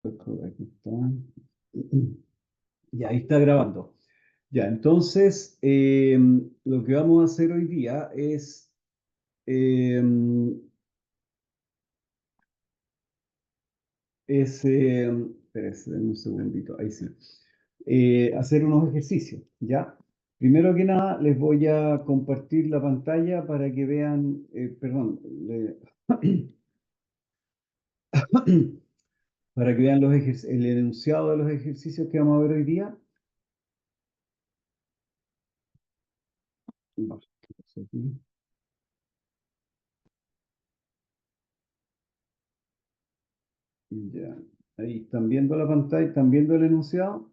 Aquí está. Ya, ahí está grabando. Ya, entonces, lo que vamos a hacer hoy día eh, espérense, denme un segundito, ahí sí. Hacer unos ejercicios, ¿ya? Primero que nada, les voy a compartir la pantalla para que vean, perdón, para que vean el enunciado de los ejercicios que vamos a ver hoy día. Vamos, aquí. Ya, ahí están viendo la pantalla, están viendo el enunciado.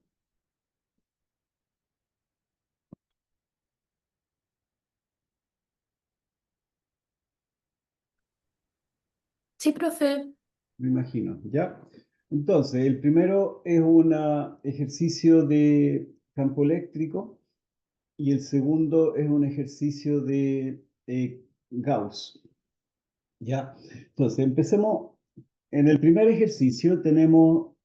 Sí, profe. Me imagino, ¿ya? Entonces, el primero es un ejercicio de campo eléctrico y el segundo es un ejercicio de Gauss, ¿ya? Entonces, empecemos. En el primer ejercicio tenemos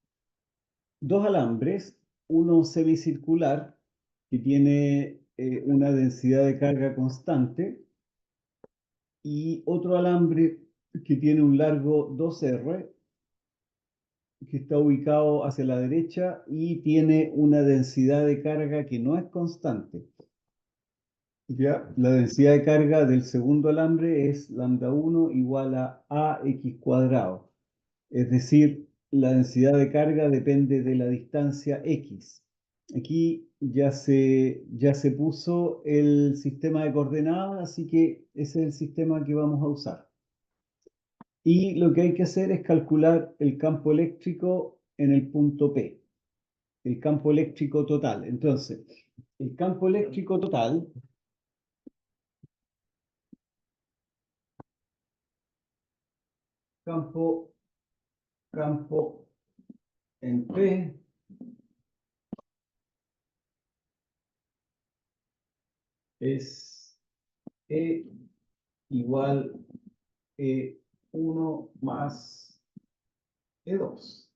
dos alambres, uno semicircular que tiene una densidad de carga constante y otro alambre que tiene un largo 2R que está ubicado hacia la derecha y tiene una densidad de carga que no es constante. ¿Ya? La densidad de carga del segundo alambre es lambda 1 igual a AX cuadrado. Es decir, la densidad de carga depende de la distancia X. Aquí ya se puso el sistema de coordenadas, así que ese es el sistema que vamos a usar. Y lo que hay que hacer es calcular el campo eléctrico en el punto P, el campo eléctrico total. Entonces, el campo eléctrico total, campo, campo en P, es E igual E1 más E2.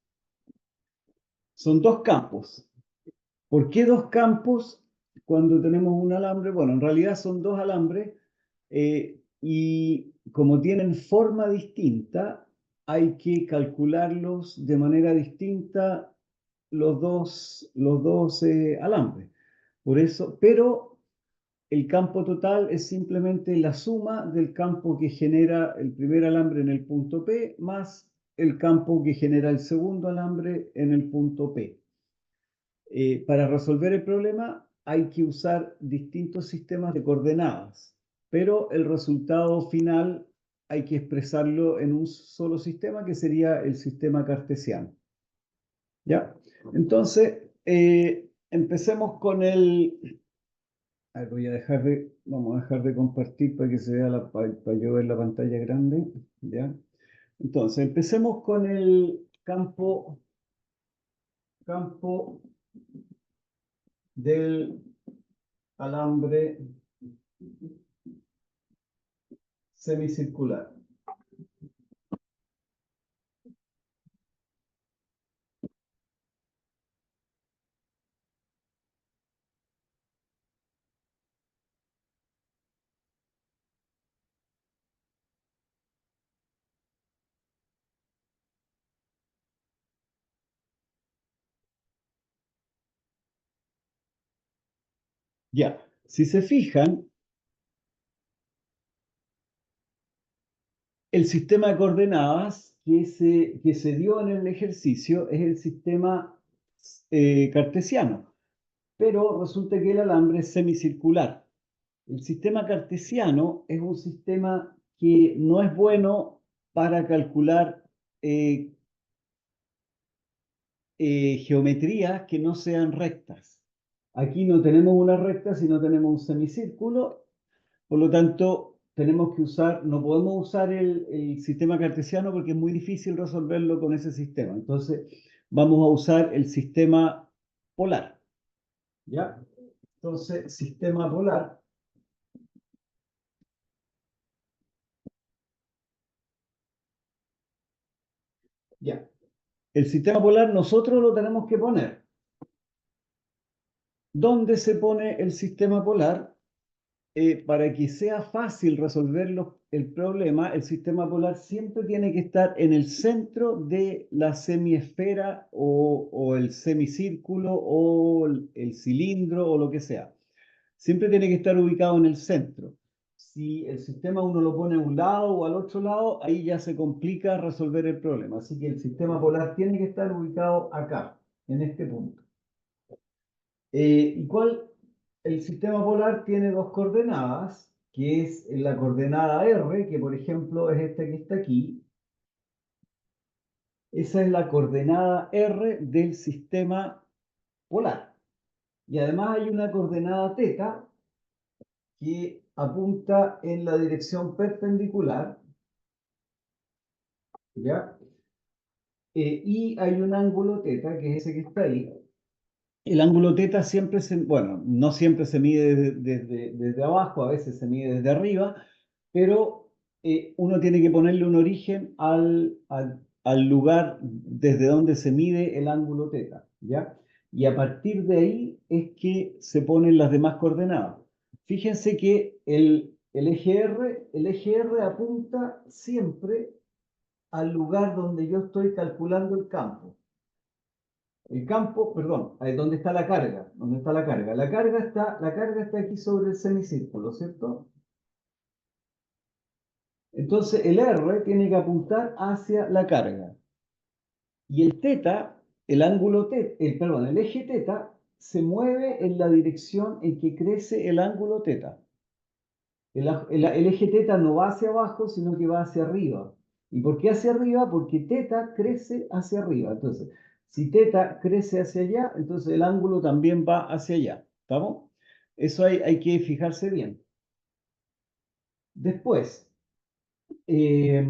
Son dos campos. ¿Por qué dos campos cuando tenemos un alambre? Bueno, en realidad son dos alambres y como tienen forma distinta, hay que calcularlos de manera distinta los dos alambres. Por eso, pero el campo total es simplemente la suma del campo que genera el primer alambre en el punto P más el campo que genera el segundo alambre en el punto P. Para resolver el problema hay que usar distintos sistemas de coordenadas, pero el resultado final hay que expresarlo en un solo sistema que sería el sistema cartesiano. ¿Ya? Entonces, empecemos con el... A ver, vamos a dejar de compartir para que se vea para yo ver la pantalla grande. ¿Ya? Entonces, empecemos con el campo del alambre semicircular. Ya, si se fijan, el sistema de coordenadas que se dio en el ejercicio es el sistema cartesiano, pero resulta que el alambre es semicircular. El sistema cartesiano es un sistema que no es bueno para calcular eh, geometrías que no sean rectas. Aquí no tenemos una recta, sino tenemos un semicírculo. Por lo tanto, no podemos usar el sistema cartesiano porque es muy difícil resolverlo con ese sistema. Entonces, vamos a usar el sistema polar. ¿Ya? Entonces, sistema polar. Ya. el sistema polar nosotros lo tenemos que poner. ¿Dónde se pone el sistema polar? Para que sea fácil resolver el problema, el sistema polar siempre tiene que estar en el centro de la semiesfera o el semicírculo o el cilindro o lo que sea. Siempre tiene que estar ubicado en el centro. Si el sistema uno lo pone a un lado o al otro lado, ahí ya se complica resolver el problema. Así que el sistema polar tiene que estar ubicado acá, en este punto. ¿Y cuál? El sistema polar tiene dos coordenadas, que es la coordenada R, que por ejemplo es esta que está aquí. Esa es la coordenada R del sistema polar. Y además hay una coordenada θ que apunta en la dirección perpendicular, ¿ya? Y hay un ángulo θ, que es ese que está ahí. El ángulo θ siempre bueno, no siempre se mide desde abajo, a veces se mide desde arriba, pero uno tiene que ponerle un origen al lugar desde donde se mide el ángulo θ, ¿ya? Y a partir de ahí es que se ponen las demás coordenadas. Fíjense que el eje R apunta siempre al lugar donde yo estoy calculando el campo. El campo, perdón, ahí ¿dónde está la carga? ¿Dónde está la carga? La carga está aquí sobre el semicírculo, ¿cierto? Entonces el R tiene que apuntar hacia la carga. Y el θ, el ángulo θ, perdón, el eje θ se mueve en la dirección en que crece el ángulo θ. El eje θ no va hacia abajo, sino que va hacia arriba. ¿Y por qué hacia arriba? Porque θ crece hacia arriba. Entonces, si θ crece hacia allá, entonces el ángulo también va hacia allá. ¿Estamos? Eso hay que fijarse bien. Después, eh,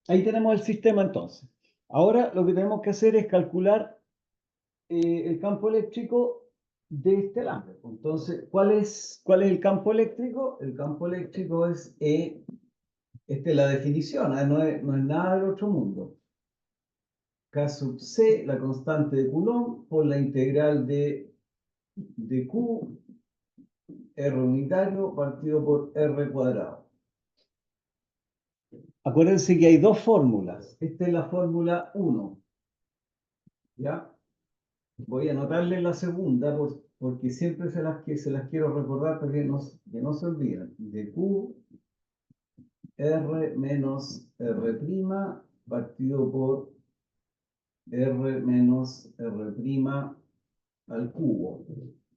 ahí tenemos el sistema entonces. Ahora lo que tenemos que hacer es calcular el campo eléctrico de este alambre. Entonces, ¿cuál es el campo eléctrico? El campo eléctrico es E. Esta es la definición, no es nada del otro mundo. K sub C, la constante de Coulomb, por la integral de Q, R unitario, partido por R cuadrado. Acuérdense que hay dos fórmulas. Esta es la fórmula 1. ¿Ya? Voy a anotarle la segunda porque siempre se las quiero recordar para que no se olviden. De Q, R menos R' partido por R menos R' al cubo.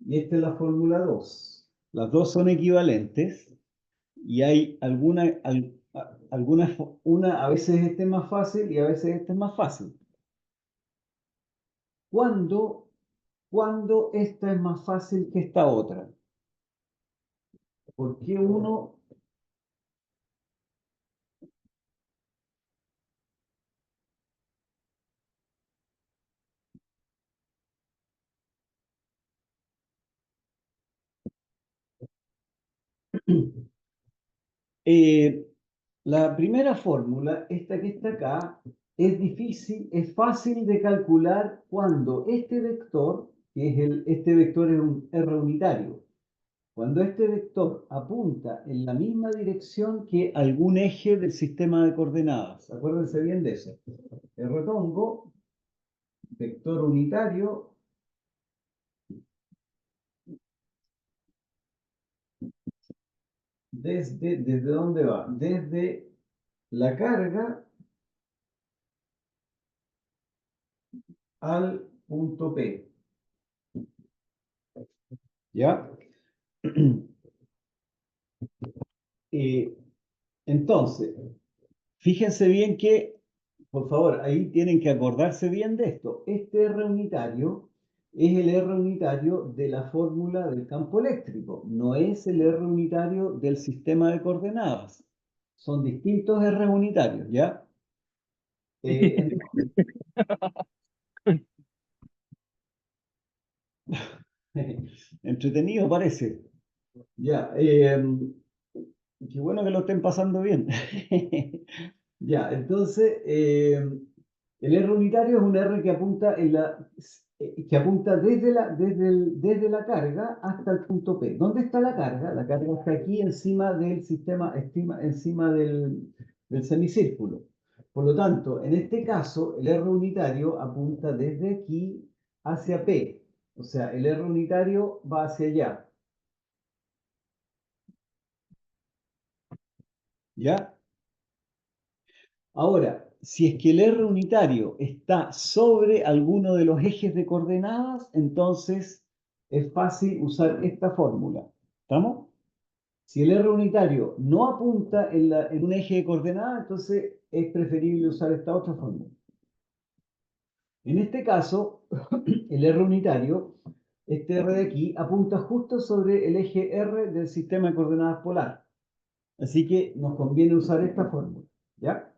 Y esta es la fórmula 2. Las dos son equivalentes y hay una a veces este es más fácil y a veces este es más fácil. ¿Cuándo esta es más fácil que esta otra? ¿Por qué uno? Eh, la primera fórmula, esta que está acá, es fácil de calcular cuando este vector, este vector es un R unitario, cuando este vector apunta en la misma dirección que algún eje del sistema de coordenadas. Acuérdense bien de eso. R tongo, vector unitario, ¿desde dónde va? Desde la carga al punto P. ¿Ya? Eh, entonces, fíjense bien que, por favor, ahí tienen que acordarse bien de esto. Este R unitario es el R unitario de la fórmula del campo eléctrico, no es el R unitario del sistema de coordenadas. Son distintos R unitarios, ¿ya? Entonces, entretenido parece. Ya, qué bueno que lo estén pasando bien. Ya, entonces, El R unitario es un R que apunta, que apunta desde la carga hasta el punto P. ¿Dónde está la carga? La carga está aquí encima del sistema, encima del semicírculo. Por lo tanto, en este caso, el R unitario apunta desde aquí hacia P. O sea, el R unitario va hacia allá. ¿Ya? Ahora, si es que el R unitario está sobre alguno de los ejes de coordenadas, entonces es fácil usar esta fórmula. ¿Estamos? Si el R unitario no apunta en un eje de coordenadas, entonces es preferible usar esta otra fórmula. En este caso, el R unitario, este R de aquí, apunta justo sobre el eje R del sistema de coordenadas polar. Así que nos conviene usar esta fórmula. ¿Ya?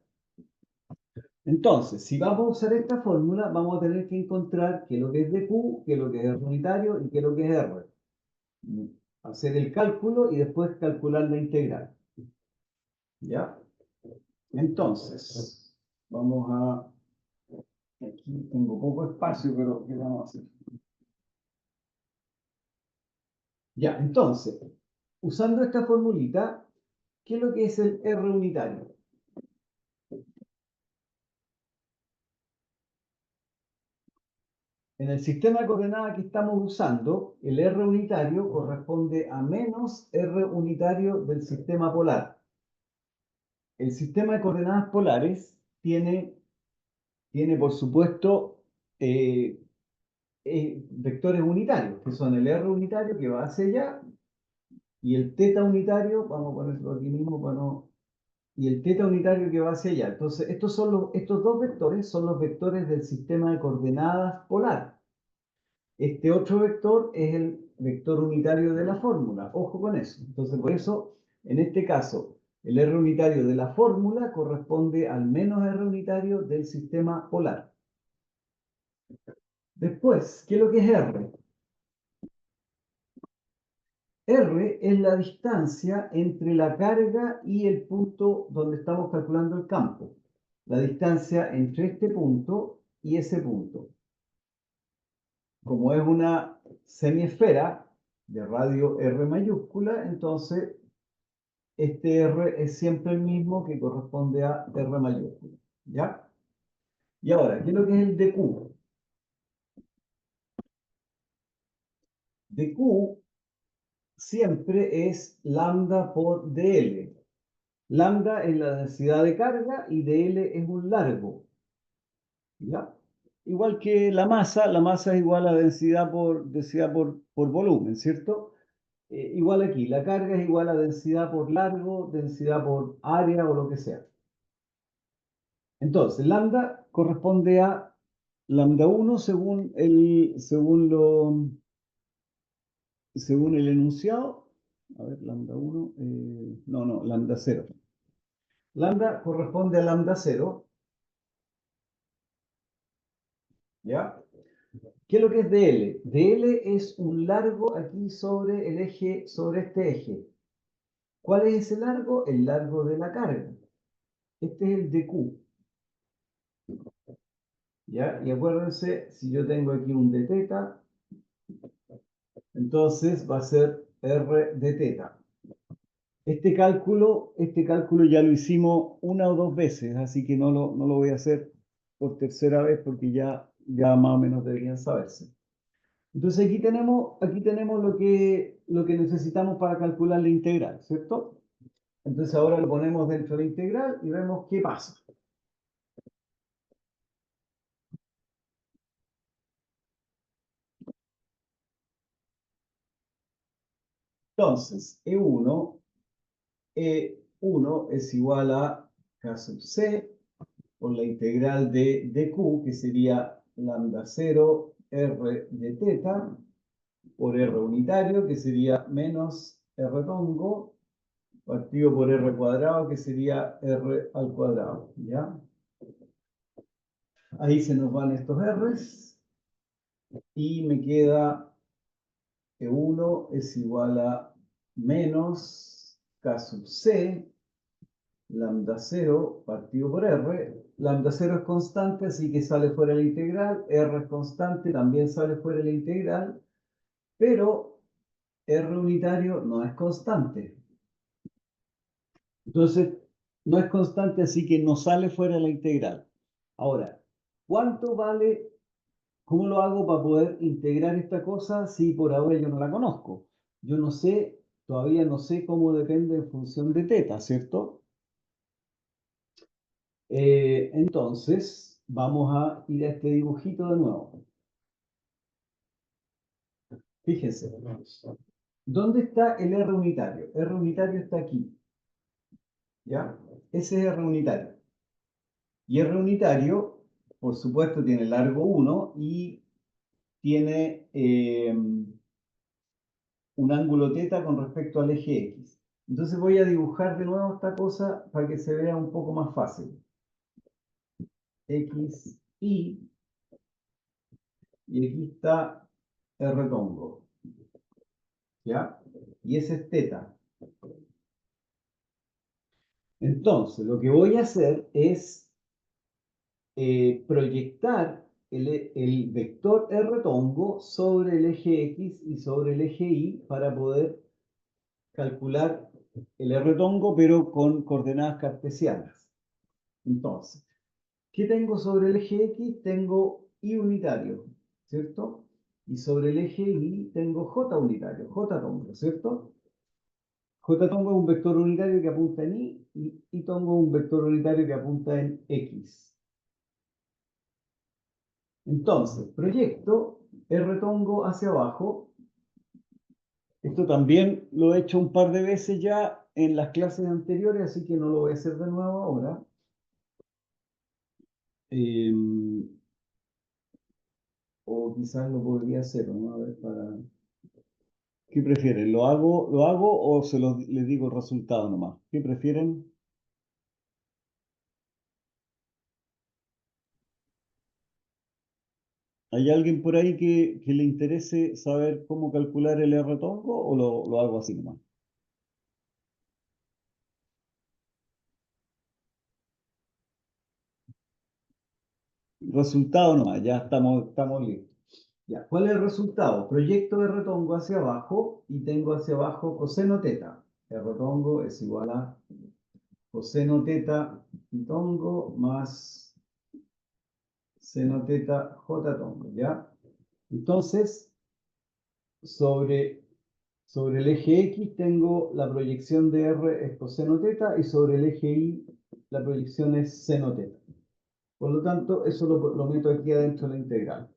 Entonces, si vamos a usar esta fórmula, vamos a tener que encontrar qué es lo que es de Q, qué es lo que es R unitario y qué es lo que es R. Hacer el cálculo y después calcular la integral. ¿Ya? Entonces, vamos a... Aquí tengo poco espacio, pero ¿qué vamos a hacer? Ya, entonces, usando esta formulita, ¿qué es lo que es el R unitario? En el sistema de coordenadas que estamos usando, el R unitario corresponde a menos R unitario del sistema polar. El sistema de coordenadas polares tiene por supuesto, vectores unitarios, que son el R unitario que va hacia allá, y el θ unitario, vamos a ponerlo aquí mismo para no... Y el θ unitario que va hacia allá. Entonces, estos dos vectores son los vectores del sistema de coordenadas polar. Este otro vector es el vector unitario de la fórmula. Ojo con eso. Entonces, por eso, en este caso, el R unitario de la fórmula corresponde al menos R unitario del sistema polar. Después, ¿qué es lo que es R? R es la distancia entre la carga y el punto donde estamos calculando el campo. La distancia entre este punto y ese punto. Como es una semiesfera de radio R mayúscula, entonces este R es siempre el mismo que corresponde a R mayúscula. ¿Ya? Y ahora, ¿qué es lo que es el dQ? dQ siempre es lambda por dL. Lambda es la densidad de carga y dL es un largo. ¿Ya? Igual que la masa es igual a densidad por volumen, ¿cierto? Igual aquí, la carga es igual a densidad por largo, densidad por área o lo que sea. Entonces, lambda corresponde a lambda 1 según el enunciado. A ver, lambda 1, no, lambda 0. Lambda corresponde a lambda 0, ¿ya? ¿Qué es lo que es dl? dl es un largo aquí sobre el eje, sobre este eje. ¿Cuál es ese largo? El largo de la carga. Este es el dq. ¿Ya? Y acuérdense, si yo tengo aquí un d θ, entonces va a ser r de θ. Este cálculo ya lo hicimos una o dos veces, así que no lo voy a hacer por tercera vez porque ya más o menos deberían saberse. Entonces aquí tenemos lo que necesitamos para calcular la integral, ¿cierto? Entonces ahora lo ponemos dentro de la integral y vemos qué pasa. Entonces, E1 es igual a K sub C por la integral de dq, que sería lambda 0 R de θ, por R unitario, que sería menos R tongo, partido por R cuadrado, que sería R al cuadrado, ¿ya? Ahí se nos van estos R's y me queda que 1 es igual a menos K sub C lambda 0 partido por R. Lambda 0 es constante, así que sale fuera de la integral. R es constante, también sale fuera de la integral. Pero R unitario no es constante. Entonces, no es constante, así que no sale fuera de la integral. Ahora, ¿cuánto vale? ¿Cómo lo hago para poder integrar esta cosa si por ahora yo no la conozco? Yo no sé, todavía no sé cómo depende en función de teta, ¿cierto? Entonces, vamos a ir a este dibujito de nuevo. Fíjense, ¿dónde está el R unitario? R unitario está aquí, ¿ya? Ese es R unitario. Y R unitario, por supuesto, tiene largo 1 y tiene un ángulo teta con respecto al eje X. Entonces voy a dibujar de nuevo esta cosa para que se vea un poco más fácil. X, y aquí está R tongo, ¿ya? Y ese es teta. Entonces, lo que voy a hacer es proyectar el vector R tongo sobre el eje X y sobre el eje Y para poder calcular el R tongo, pero con coordenadas cartesianas. Entonces, ¿qué tengo sobre el eje X? Tengo Y unitario, ¿cierto? Y sobre el eje Y tengo J unitario, J tongo, ¿cierto? J tongo es un vector unitario que apunta en Y y Y tongo es un vector unitario que apunta en X. Entonces, proyecto R tongo hacia abajo. Esto también lo he hecho un par de veces ya en las clases anteriores, así que no lo voy a hacer de nuevo ahora. Eh, o quizás lo podría hacer, ¿no? A ver, para... ¿Qué prefieren? ¿Lo hago o les digo el resultado nomás? ¿Qué prefieren? ¿Hay alguien por ahí que le interese saber cómo calcular el R tongo o lo hago así nomás? Resultado nomás, ya estamos listos. Ya, ¿cuál es el resultado? Proyecto R tongo hacia abajo y tengo hacia abajo coseno teta. R tongo es igual a coseno teta y tongo más seno teta j tongo, ¿ya? Entonces, sobre, sobre el eje X tengo la proyección de R es coseno teta y sobre el eje Y la proyección es seno teta. Por lo tanto, eso lo meto aquí adentro de la integral.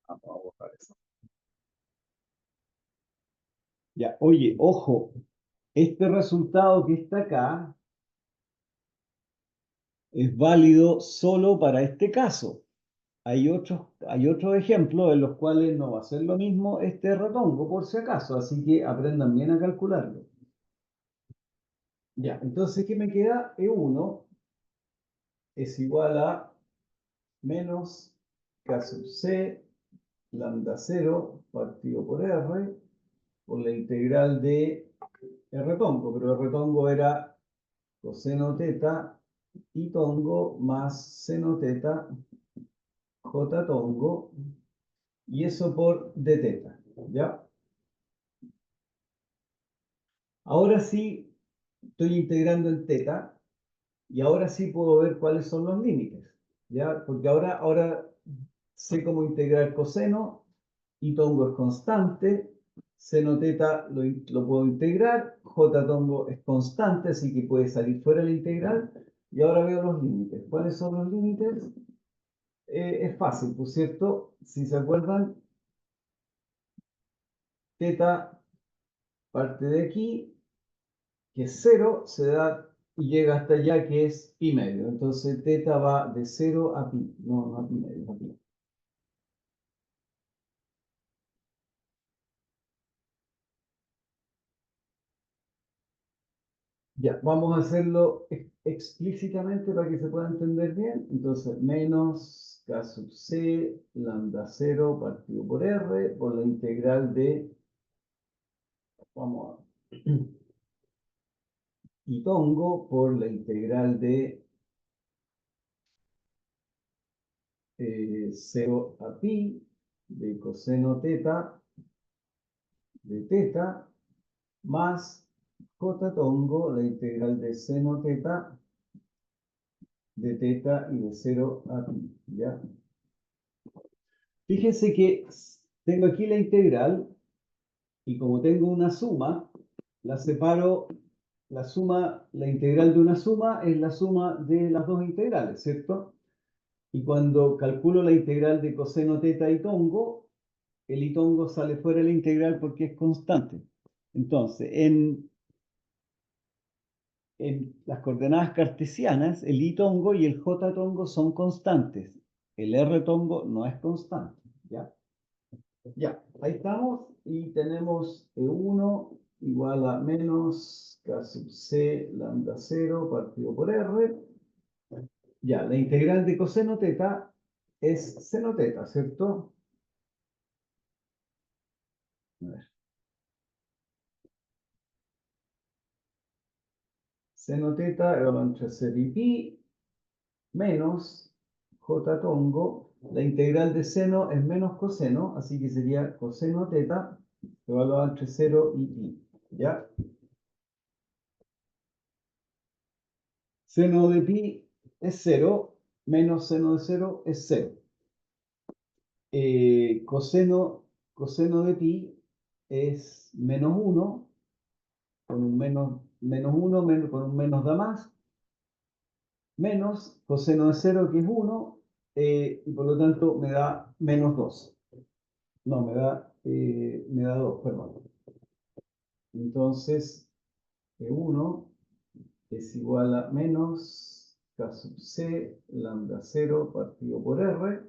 Vamos a borrar eso. Ya, oye, ojo, este resultado que está acá es válido solo para este caso. Hay otros ejemplos en los cuales no va a ser lo mismo este retongo, por si acaso, así que aprendan bien a calcularlo. Ya, entonces, ¿qué me queda? E1 es igual a menos K sub C lambda 0 partido por R por la integral de R tongo, pero R tongo era coseno teta y tongo más seno teta j tongo y eso por d teta, ¿ya? Ahora sí estoy integrando en teta y ahora sí puedo ver cuáles son los límites, ¿ya? Porque ahora sé cómo integrar coseno y tongo es constante, seno teta lo puedo integrar, j tongo es constante, así que puede salir fuera de la integral y ahora veo los límites. ¿Cuáles son los límites? Es fácil, ¿por cierto? Si se acuerdan, teta parte de aquí, que es 0, se da y llega hasta allá, que es pi medio. Entonces, teta va de 0 a pi. No, no a pi medio, a pi. Ya, vamos a hacerlo explícitamente para que se pueda entender bien. Entonces, menos K sub C, lambda 0 partido por R, por la integral de, vamos a, y pongo por la integral de 0 a pi de coseno teta de teta más j tongo, la integral de seno teta de teta y de 0 a pi, ¿ya? Fíjense que tengo aquí la integral y como tengo una suma, la separo, la integral de una suma es la suma de las dos integrales, ¿cierto? Y cuando calculo la integral de coseno teta y tongo, el y tongo sale fuera de la integral porque es constante. Entonces, en las coordenadas cartesianas, el y tongo y el j tongo son constantes. El r tongo no es constante, ¿ya? Ya, ahí estamos y tenemos E1 igual a menos K sub C lambda 0 partido por R. Ya, la integral de coseno teta es seno teta, ¿cierto? A ver. Seno teta igual entre 0 y pi menos j tongo. La integral de seno es menos coseno, así que sería coseno teta evaluado entre 0 y pi. ¿Ya? Seno de pi es 0, menos seno de 0 es 0. Coseno de pi es menos 1, con un menos 1, con un menos da más, menos coseno de 0 que es 1, y por lo tanto me da menos 2. No, me da 2, perdón. Entonces, E1 es igual a menos K sub C lambda 0 partido por R,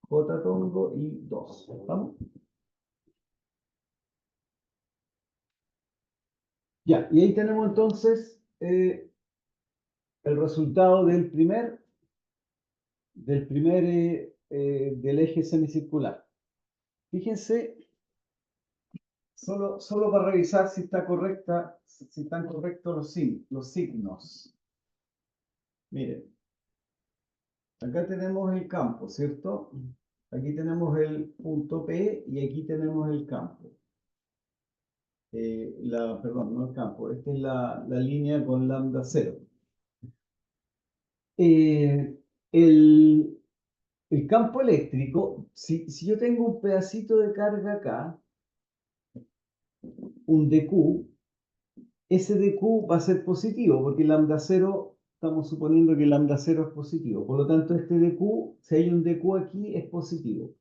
J tongo y 2. ¿Vamos? Ya, y ahí tenemos entonces el resultado del eje semicircular. Fíjense, solo para revisar si está correcta, si están correctos los signos. Miren, acá tenemos el campo, ¿cierto? Aquí tenemos el punto P y aquí tenemos el campo. Perdón, no el campo, esta es la línea con lambda 0. Eh, el, el campo eléctrico, si yo tengo un pedacito de carga acá, un dq, ese dq va a ser positivo, porque lambda 0, estamos suponiendo que lambda 0 es positivo. Por lo tanto, este dq, si hay un dq aquí, es positivo.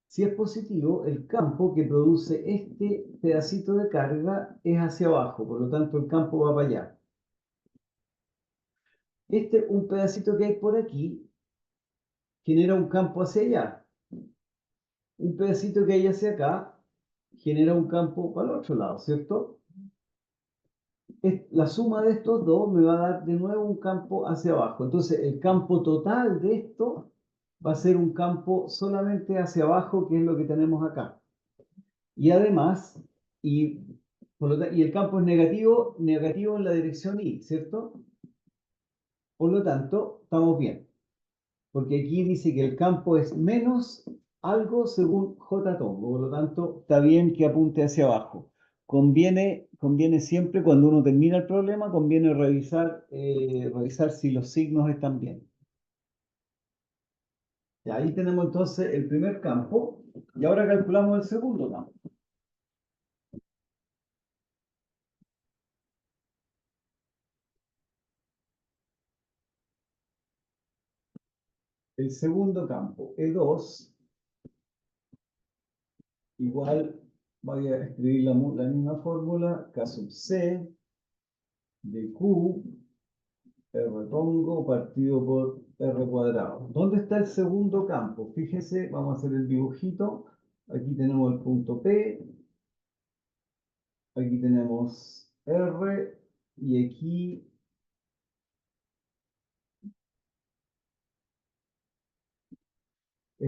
Si es positivo, el campo que produce este pedacito de carga es hacia abajo, por lo tanto el campo va para allá. Un pedacito que hay por aquí, genera un campo hacia allá. Un pedacito que hay hacia acá, genera un campo para el otro lado, ¿cierto? La suma de estos dos me va a dar de nuevo un campo hacia abajo. Entonces, el campo total de esto va a ser un campo solamente hacia abajo, que es lo que tenemos acá. Y además, y, y el campo es negativo, negativo en la dirección Y, ¿cierto? Por lo tanto, estamos bien. Porque aquí dice que el campo es menos algo según J tongo. Por lo tanto, está bien que apunte hacia abajo. Conviene siempre, cuando uno termina el problema, conviene revisar si los signos están bien. Y ahí tenemos entonces el primer campo. Y ahora calculamos el segundo campo. El segundo campo, E2, igual, voy a escribir la misma fórmula, K sub C de Q, R tongo partido por R cuadrado. ¿Dónde está el segundo campo? Fíjese, vamos a hacer el dibujito. Aquí tenemos el punto P, aquí tenemos R, y aquí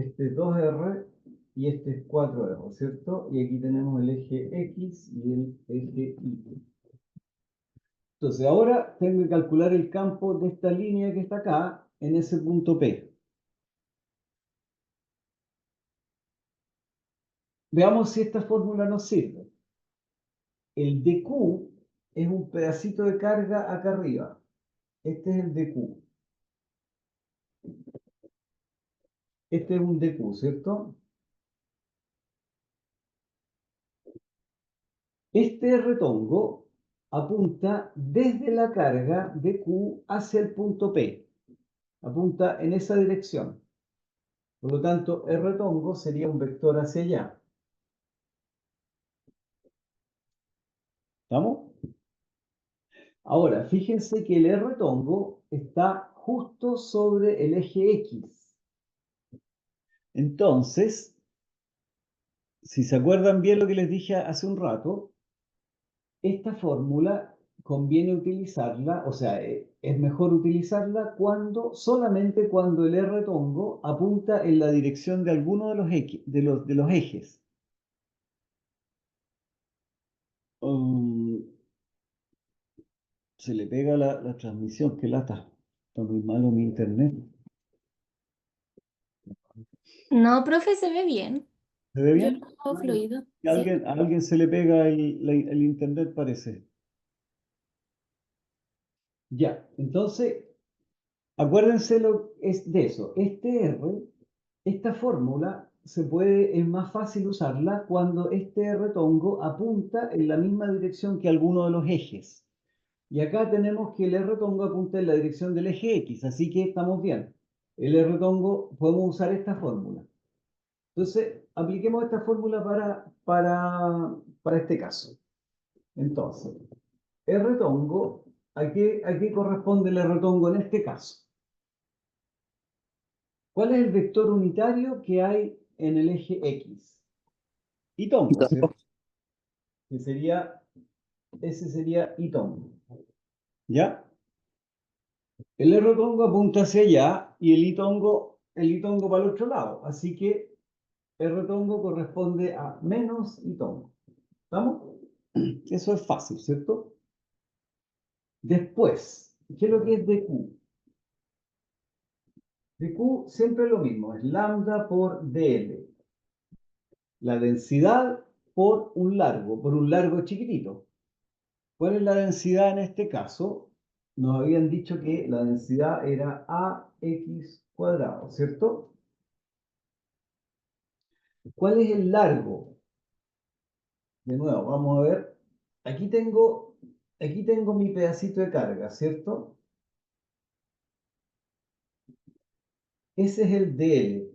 este es 2R y este es 4R, ¿cierto? Y aquí tenemos el eje X y el eje Y. Entonces, ahora tengo que calcular el campo de esta línea que está acá en ese punto P. Veamos si esta fórmula nos sirve. El dQ es un pedacito de carga acá arriba. Este es el dQ. Este es un dQ, ¿cierto? Este retongo apunta desde la carga de Q hacia el punto P. Apunta en esa dirección. Por lo tanto, el retongo sería un vector hacia allá. ¿Estamos? Ahora, fíjense que el retongo está justo sobre el eje X. Entonces, si se acuerdan bien lo que les dije hace un rato, esta fórmula conviene utilizarla, o sea, es mejor utilizarla solamente cuando el retongo apunta en la dirección de alguno de los ejes. Um, se le pega la transmisión, qué lata. Está muy malo mi internet. No, profe, se ve bien. ¿Se ve Yo lo bien? hago fluido, sí. A alguien se le pega el internet, parece. Ya, entonces, acuérdense es de eso. Esta fórmula es más fácil usarla cuando este retongo apunta en la misma dirección que alguno de los ejes. Y acá tenemos que el retongo apunta en la dirección del eje X, así que estamos bien. El retongo, podemos usar esta fórmula. Entonces, apliquemos esta fórmula para este caso. Entonces, el retongo, ¿a qué corresponde el retongo en este caso? ¿Cuál es el vector unitario que hay en el eje X? Itongo, ¿cierto? Que ese sería Itongo. ¿Ya? El R-tongo apunta hacia allá y el Itongo para el otro lado. Así que R-tongo corresponde a menos Itongo. ¿Estamos? Eso es fácil, ¿cierto? Después, ¿qué es lo que es dQ? dQ siempre es lo mismo, es lambda por dl. La densidad por un largo chiquitito. ¿Cuál es la densidad en este caso? Nos habían dicho que la densidad era ax cuadrado, ¿cierto? ¿Cuál es el largo? De nuevo, vamos a ver. Aquí tengo mi pedacito de carga, ¿cierto? Ese es el dl.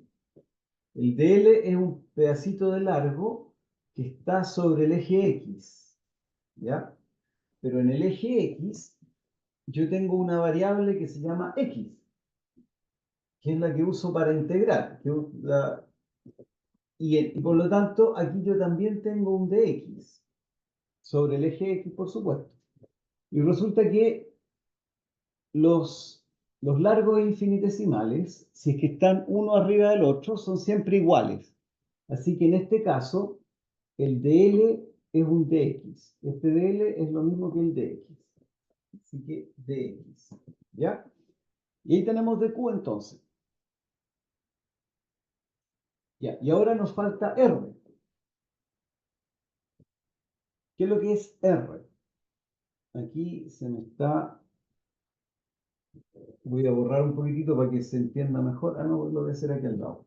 El dl es un pedacito de largo que está sobre el eje X, ¿ya? Pero en el eje X yo tengo una variable que se llama X, que es la que uso para integrar. Y por lo tanto, aquí yo también tengo un dx sobre el eje X, por supuesto. Y resulta que los largos infinitesimales, si es que están uno arriba del otro, son siempre iguales. Así que en este caso, el dl es un dx. Este dl es lo mismo que el dx. Así que dx. ¿Ya? Y ahí tenemos dq entonces. Ya, y ahora nos falta r. ¿Qué es lo que es r? Aquí se me está... Voy a borrar un poquitito para que se entienda mejor. Ah, no, lo voy a hacer aquí al lado.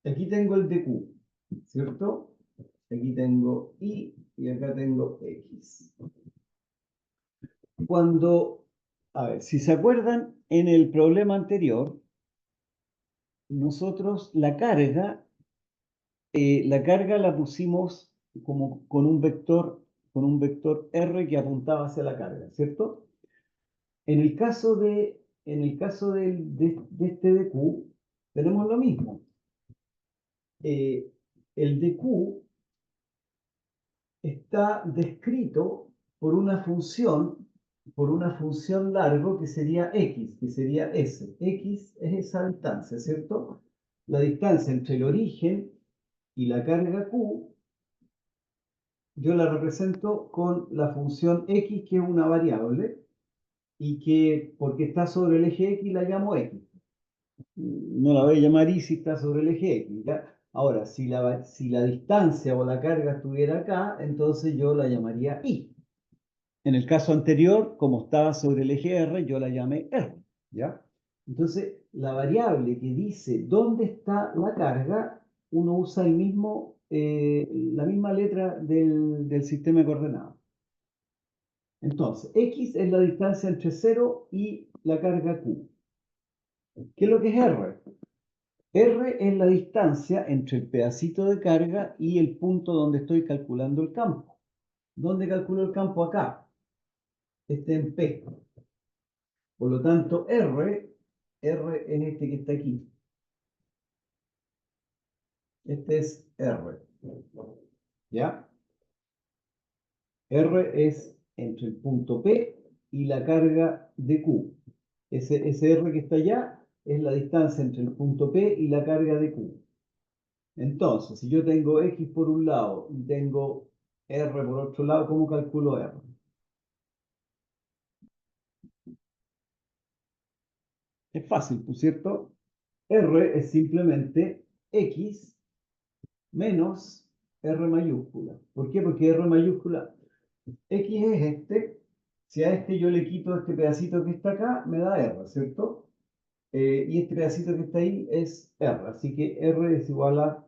Aquí tengo el de Q, ¿cierto? Aquí tengo y acá tengo X. A ver, si se acuerdan, en el problema anterior, nosotros la carga la pusimos como con un vector R que apuntaba hacia la carga, ¿cierto? En el caso de este de Q, tenemos lo mismo. El de Q está descrito por una función largo que sería x, que sería s. X es esa distancia, ¿cierto? La distancia entre el origen y la carga q, yo la represento con la función x, que es una variable, y que porque está sobre el eje x la llamo x. No la voy a llamar y si está sobre el eje X, ¿ya? Ahora, si la distancia o la carga estuviera acá, entonces yo la llamaría Y. En el caso anterior, como estaba sobre el eje R, yo la llamé R, ¿ya? Entonces, la variable que dice dónde está la carga, uno usa la misma letra del sistema de coordenadas. Entonces, X es la distancia entre 0 y la carga Q. ¿Qué es lo que es R? R es la distancia entre el pedacito de carga y el punto donde estoy calculando el campo. ¿Dónde calculo el campo? Acá. Este en P. Por lo tanto, R es este que está aquí. Este es R. ¿Ya? R es entre el punto P y la carga de Q. Ese R que está allá es la distancia entre el punto P y la carga de Q. Entonces, si yo tengo X por un lado y tengo R por otro lado, ¿cómo calculo R? Es fácil, ¿por cierto? R es simplemente X menos R mayúscula. ¿Por qué? Porque R mayúscula, X es este. Si a este yo le quito este pedacito que está acá, me da R, ¿cierto? Y este pedacito que está ahí es R. Así que R es igual a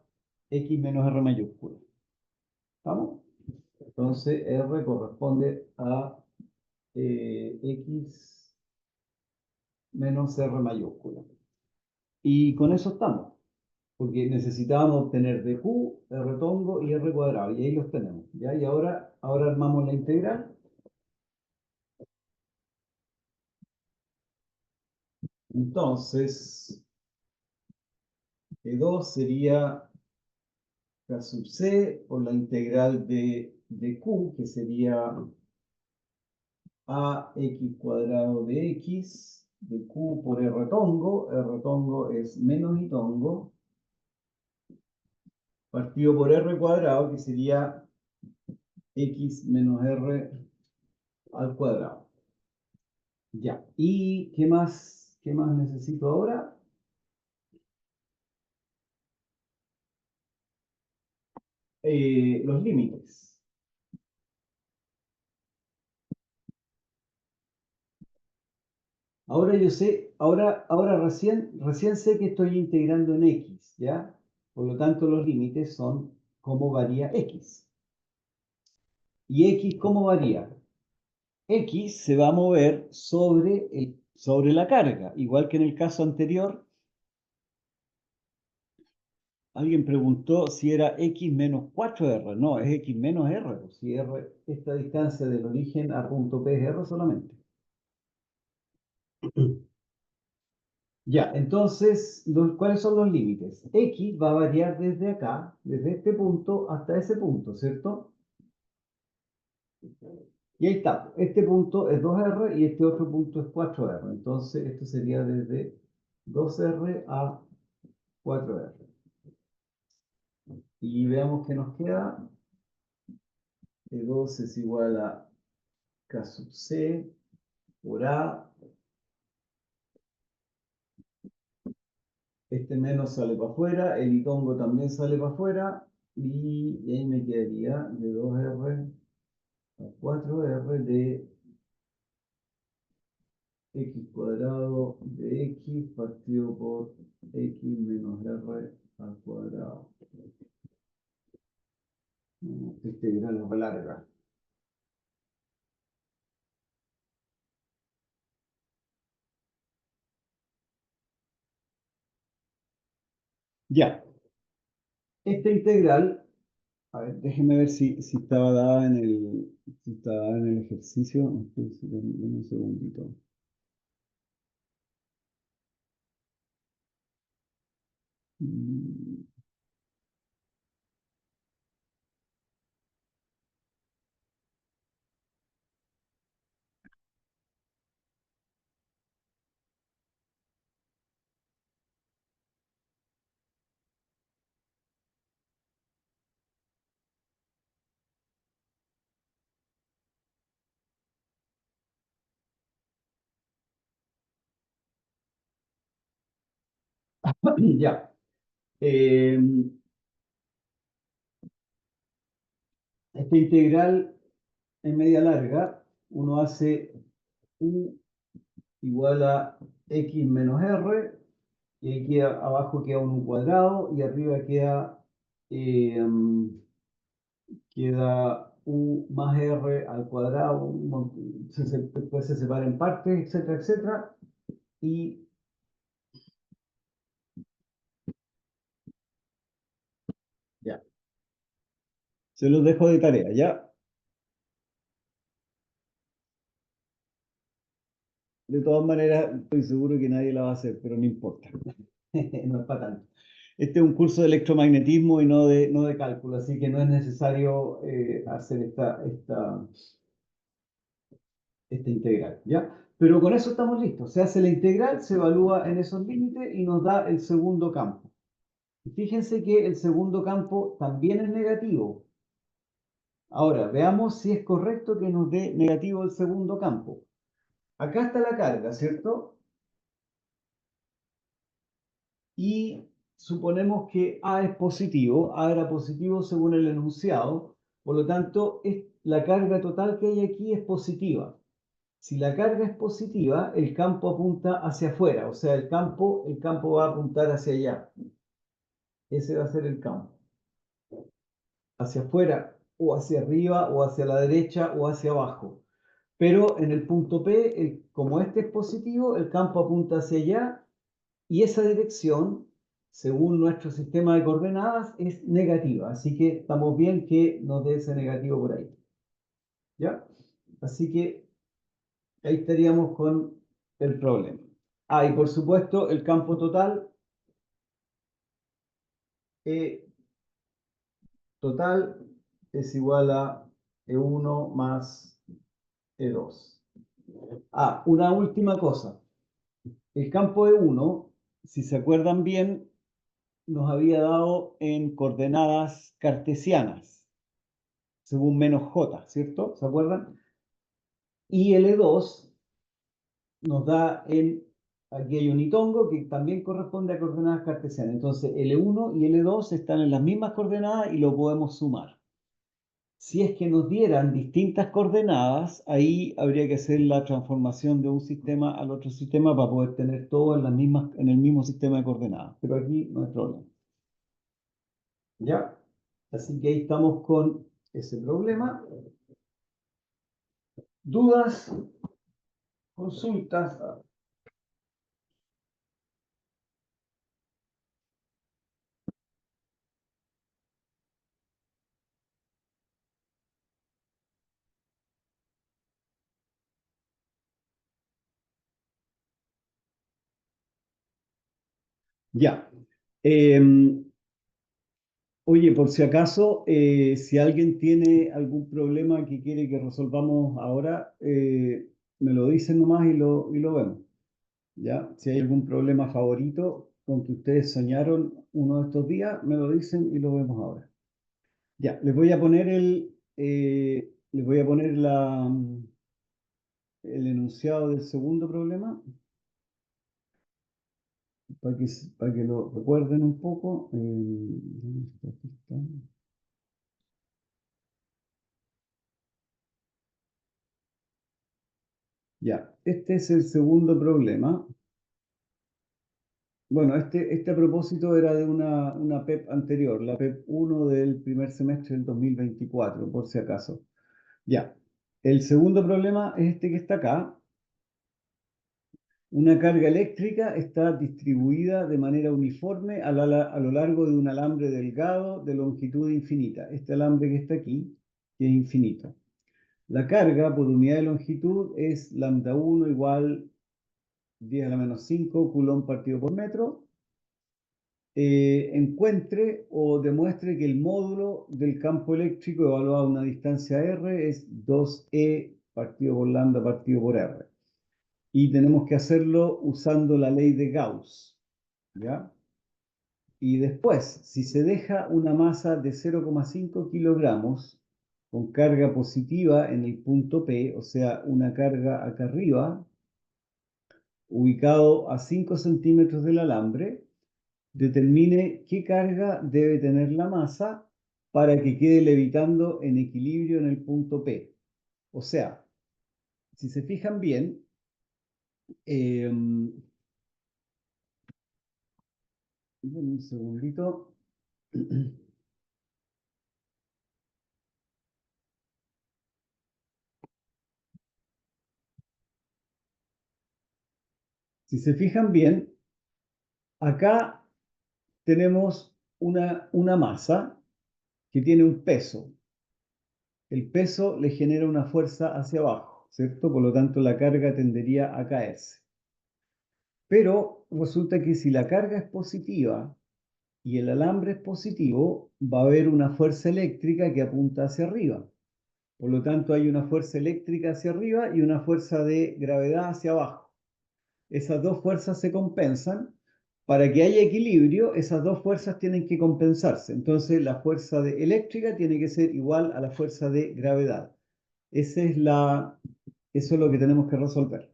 X menos R mayúscula. ¿Estamos? Entonces R corresponde a X menos R mayúscula. Y con eso estamos, porque necesitábamos obtener de Q, R tongo y R cuadrado, y ahí los tenemos, ¿ya? Y ahora armamos la integral. Entonces, E2 sería K sub C por la integral de Q, que sería AX cuadrado de X, de Q por R tongo es menos I tongo, partido por R cuadrado, que sería X menos R al cuadrado. Ya, ¿y qué más necesito ahora? Los límites. Ahora yo sé, ahora recién sé que estoy integrando en X, ¿ya? Por lo tanto, los límites son cómo varía X. ¿Y X cómo varía? X se va a mover sobre la carga, igual que en el caso anterior. Alguien preguntó si era X menos 4R. No, es X menos R. Si R, esta distancia del origen a punto P es R solamente. Ya, entonces, ¿cuáles son los límites? X va a variar desde acá, desde este punto hasta ese punto, ¿cierto? Y ahí está. Este punto es 2R y este otro punto es 4R. Entonces, esto sería desde 2R a 4R. Y veamos qué nos queda. E2 es igual a K sub C por A. Este menos sale para afuera, el itongo también sale para afuera, y ahí me quedaría de 2R a 4R de X cuadrado de X partido por X menos R al cuadrado. Esta integral es larga. Ya, esta integral, a ver, déjeme ver si estaba dada si estaba dada en el ejercicio. Dame un segundito. Mm, Ya. Esta integral en media larga, uno hace u igual a x menos r, y ahí queda, abajo queda un u cuadrado, y arriba eh, queda u más r al cuadrado, después se separa en partes, etcétera, etcétera, y ya. Se los dejo de tarea, ¿ya? De todas maneras, estoy seguro que nadie la va a hacer, pero no importa. No es para tanto. Este es un curso de electromagnetismo y no de cálculo, así que no es necesario hacer esta integral, ¿ya? Pero con eso estamos listos. Se hace la integral, se evalúa en esos límites y nos da el segundo campo. Y fíjense que el segundo campo también es negativo. Ahora, veamos si es correcto que nos dé negativo el segundo campo. Acá está la carga, ¿cierto? Y suponemos que A es positivo, A era positivo según el enunciado, por lo tanto, la carga total que hay aquí es positiva. Si la carga es positiva, el campo apunta hacia afuera, o sea, el campo va a apuntar hacia allá. Ese va a ser el campo. Hacia afuera, o hacia arriba, o hacia la derecha, o hacia abajo. Pero en el punto P, como este es positivo, el campo apunta hacia allá y esa dirección, según nuestro sistema de coordenadas, es negativa. Así que estamos bien que nos dé ese negativo por ahí. ¿Ya? Así que ahí estaríamos con el problema. Ah, y por supuesto, el campo total, E total es igual a E1 más E2. Ah, una última cosa. El campo E1, si se acuerdan bien, nos había dado en coordenadas cartesianas, según menos j, ¿cierto? ¿Se acuerdan? Y L2 nos da aquí hay un hitongo que también corresponde a coordenadas cartesianas. Entonces L1 y L2 están en las mismas coordenadas y lo podemos sumar. Si es que nos dieran distintas coordenadas, ahí habría que hacer la transformación de un sistema al otro sistema para poder tener todo en el mismo sistema de coordenadas. Pero aquí no hay problema. ¿Ya? Así que ahí estamos con ese problema. ¿Dudas? ¿Consultas? Ya. Oye, por si acaso, si alguien tiene algún problema que quiere que resolvamos ahora, me lo dicen nomás y lo vemos. ¿Ya? Si hay algún problema favorito con que ustedes soñaron uno de estos días, me lo dicen y lo vemos ahora. Ya, les voy a poner el enunciado del segundo problema para que lo recuerden un poco. ¿Dónde está? Aquí está. Ya, este es el segundo problema. Bueno, este a propósito era de una PEP anterior, la PEP 1 del primer semestre del 2024, por si acaso. Ya, el segundo problema es este que está acá. Una carga eléctrica está distribuida de manera uniforme a lo largo de un alambre delgado de longitud infinita. Este alambre que está aquí, que es infinito. La carga por unidad de longitud es lambda 1 igual 10 a la menos 5 coulomb partido por metro. Encuentre o demuestre que el módulo del campo eléctrico evaluado a una distancia r es 2e partido por lambda partido por r. Y tenemos que hacerlo usando la ley de Gauss, ¿ya? Y después, si se deja una masa de 0,5 kilogramos con carga positiva en el punto P, o sea, una carga acá arriba, ubicado a 5 centímetros del alambre, determine qué carga debe tener la masa para que quede levitando en equilibrio en el punto P. O sea, si se fijan bien, un segundito. Si se fijan bien, acá tenemos una masa que tiene un peso. El peso le genera una fuerza hacia abajo, ¿cierto? Por lo tanto, la carga tendería a caerse. Pero resulta que si la carga es positiva y el alambre es positivo, va a haber una fuerza eléctrica que apunta hacia arriba. Por lo tanto, hay una fuerza eléctrica hacia arriba y una fuerza de gravedad hacia abajo. Esas dos fuerzas se compensan. Para que haya equilibrio, esas dos fuerzas tienen que compensarse. Entonces, la fuerza eléctrica tiene que ser igual a la fuerza de gravedad. Eso es lo que tenemos que resolver.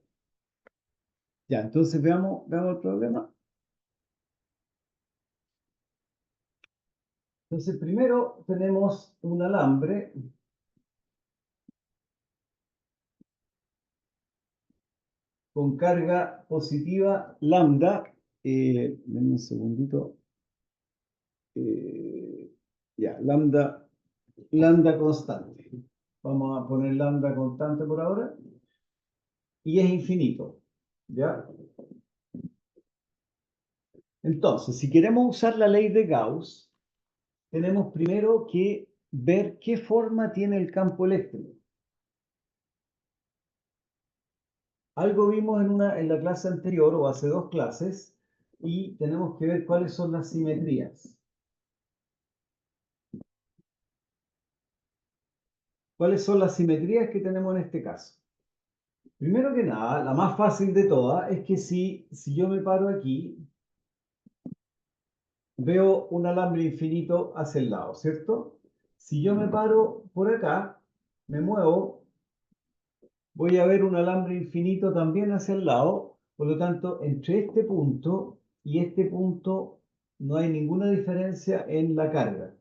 Ya, entonces veamos el problema. Entonces, primero tenemos un alambre con carga positiva lambda. Denme un segundito. Ya, lambda constante. Vamos a poner lambda constante por ahora. Y es infinito. ¿Ya? Entonces, si queremos usar la ley de Gauss, tenemos primero que ver qué forma tiene el campo eléctrico. Algo vimos en la clase anterior o hace dos clases y tenemos que ver cuáles son las simetrías. ¿Cuáles son las simetrías que tenemos en este caso? Primero que nada, la más fácil de todas es que si yo me paro aquí, veo un alambre infinito hacia el lado, ¿cierto? Si yo me paro por acá, me muevo, voy a ver un alambre infinito también hacia el lado, por lo tanto, entre este punto y este punto no hay ninguna diferencia en la carga.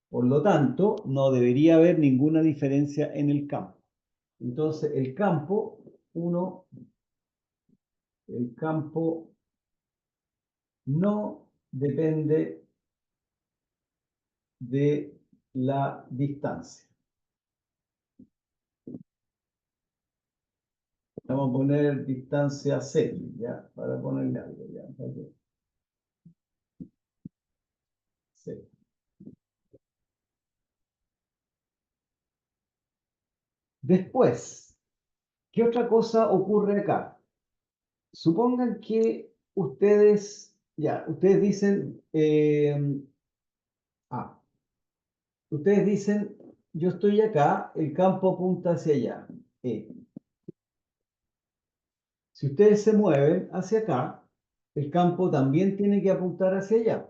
Por lo tanto, no debería haber ninguna diferencia en el campo. Entonces, el campo no depende de la distancia. Vamos a poner distancia C, ¿ya? Para ponerle algo, ¿ya? C. Después, ¿qué otra cosa ocurre acá? Supongan que ustedes dicen, ustedes dicen, yo estoy acá, el campo apunta hacia allá. Si ustedes se mueven hacia acá, el campo también tiene que apuntar hacia allá.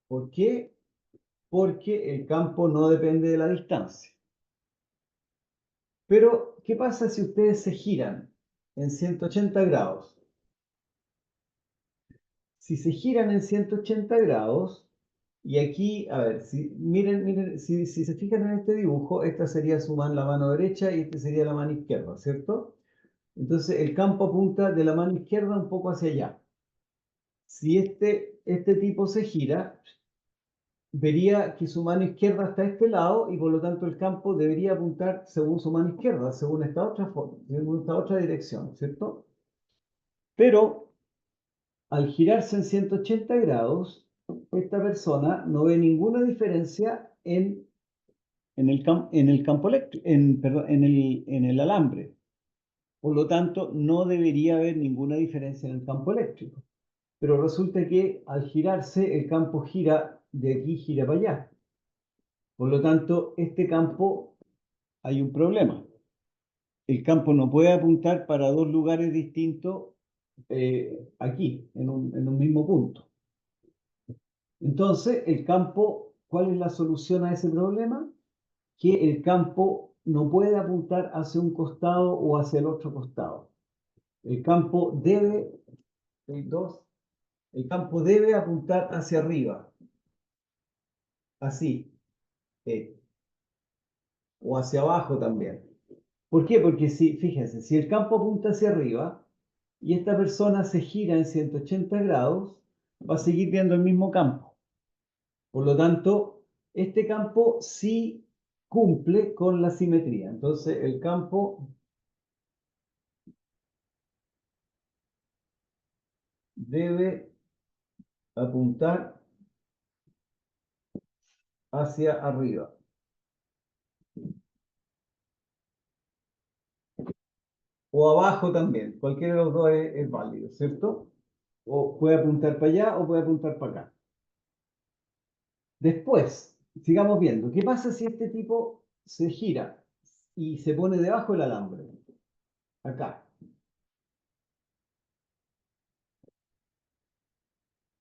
¿Por qué? Porque el campo no depende de la distancia. Pero, ¿qué pasa si ustedes se giran en 180 grados? Si se giran en 180 grados, y aquí, a ver, miren, si se fijan en este dibujo, esta sería la mano derecha y esta sería la mano izquierda, ¿cierto? Entonces, el campo apunta de la mano izquierda un poco hacia allá. Si este tipo se gira, vería que su mano izquierda está a este lado y por lo tanto el campo debería apuntar según su mano izquierda, según esta otra forma, según esta otra dirección, ¿cierto? Pero al girarse en 180 grados, esta persona no ve ninguna diferencia en el campo eléctrico, perdón, en el alambre. Por lo tanto, no debería haber ninguna diferencia en el campo eléctrico. Pero resulta que al girarse, el campo gira de aquí, gira para allá. Por lo tanto, este campo hay un problema. El campo no puede apuntar para dos lugares distintos aquí, en un mismo punto. Entonces, ¿cuál es la solución a ese problema? Que el campo no puede apuntar hacia un costado o hacia el otro costado. El campo debe, el 2, El campo debe apuntar hacia arriba, así, o hacia abajo también. ¿Por qué? Porque si, fíjense, si el campo apunta hacia arriba y esta persona se gira en 180 grados, va a seguir viendo el mismo campo. Por lo tanto, este campo sí cumple con la simetría. Entonces, el campo debe apuntar hacia arriba. O abajo también. Cualquiera de los dos es válido, ¿cierto? O puede apuntar para allá o puede apuntar para acá. Después, sigamos viendo. ¿Qué pasa si este tipo se gira y se pone debajo del alambre? Acá.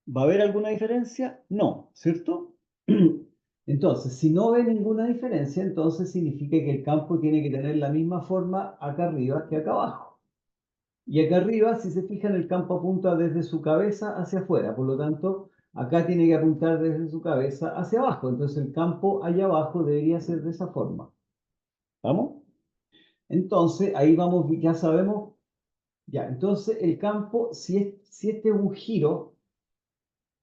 ¿Va a haber alguna diferencia? No, ¿cierto? Entonces, si no ve ninguna diferencia, entonces significa que el campo tiene que tener la misma forma acá arriba que acá abajo. Y acá arriba, si se fijan, el campo apunta desde su cabeza hacia afuera. Por lo tanto, acá tiene que apuntar desde su cabeza hacia abajo. Entonces, el campo allá abajo debería ser de esa forma. ¿Vamos? Entonces, ahí vamos, ya sabemos. Ya, entonces el campo, si este es un giro,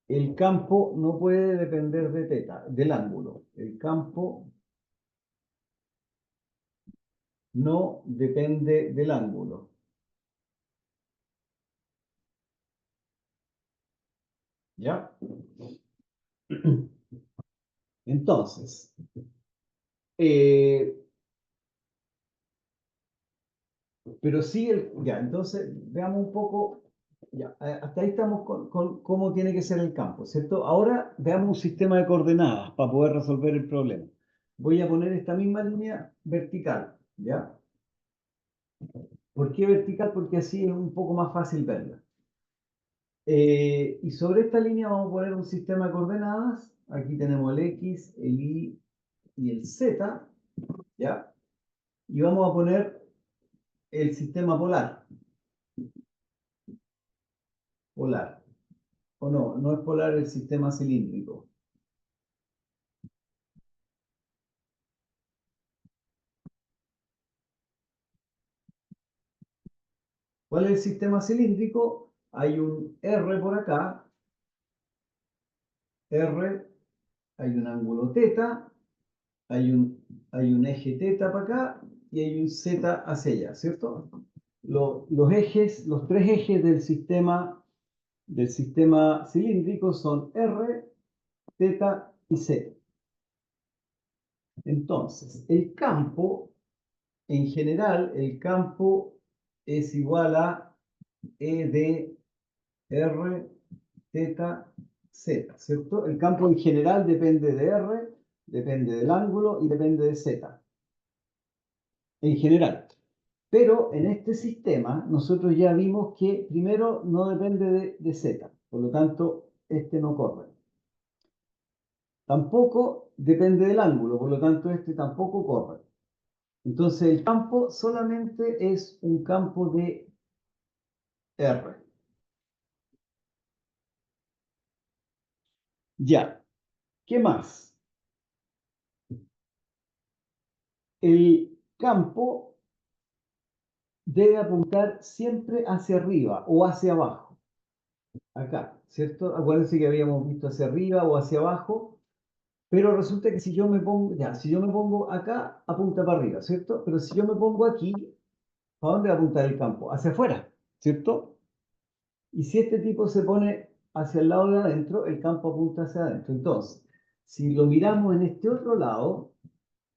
el campo no puede depender de teta, del ángulo. El campo no depende del ángulo. ¿Ya? Entonces, eh, pero sí, ya, entonces veamos un poco, ya, hasta ahí estamos con cómo tiene que ser el campo, ¿cierto? Ahora veamos un sistema de coordenadas para poder resolver el problema. Voy a poner esta misma línea vertical, ¿ya? ¿Por qué vertical? Porque así es un poco más fácil verla. Y sobre esta línea vamos a poner un sistema de coordenadas. Aquí tenemos el X, el Y y el Z, ¿ya? Y vamos a poner el sistema polar. Polar. O no, no es polar el sistema cilíndrico. ¿Cuál es el sistema cilíndrico? Hay un R por acá, R, hay un ángulo θ, hay un eje θ para acá y hay un Z hacia allá, ¿cierto? Los ejes, los tres ejes del sistema cilíndrico son R, θ y Z. Entonces, el campo, en general, el campo es igual a E de R, θ, Z, ¿cierto? El campo en general depende de R, depende del ángulo y depende de Z. En general. Pero en este sistema nosotros ya vimos que primero no depende de Z, por lo tanto este no corre. Tampoco depende del ángulo, por lo tanto este tampoco corre. Entonces el campo solamente es un campo de R. Ya, ¿qué más? El campo debe apuntar siempre hacia arriba o hacia abajo. Acá, ¿cierto? Acuérdense que habíamos visto hacia arriba o hacia abajo. Pero resulta que si yo me pongo, ya, si yo me pongo acá, apunta para arriba, ¿cierto? Pero si yo me pongo aquí, ¿a dónde va a apuntar el campo? Hacia afuera, ¿cierto? Y si este tipo se pone hacia el lado de adentro, el campo apunta hacia adentro. Entonces, si lo miramos en este otro lado,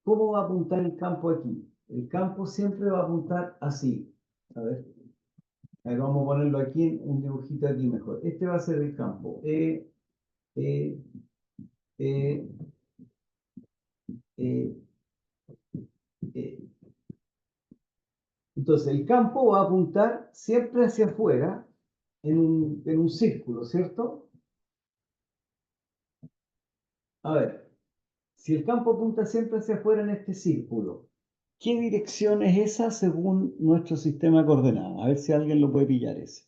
¿cómo va a apuntar el campo aquí? El campo siempre va a apuntar así. A ver, vamos a ponerlo aquí en un dibujito aquí mejor. Este va a ser el campo. E, E, E, E. Entonces, el campo va a apuntar siempre hacia afuera en un círculo, ¿cierto? A ver, si el campo apunta siempre hacia afuera en este círculo, ¿qué dirección es esa según nuestro sistema de coordenadas? A ver si alguien lo puede pillar ese.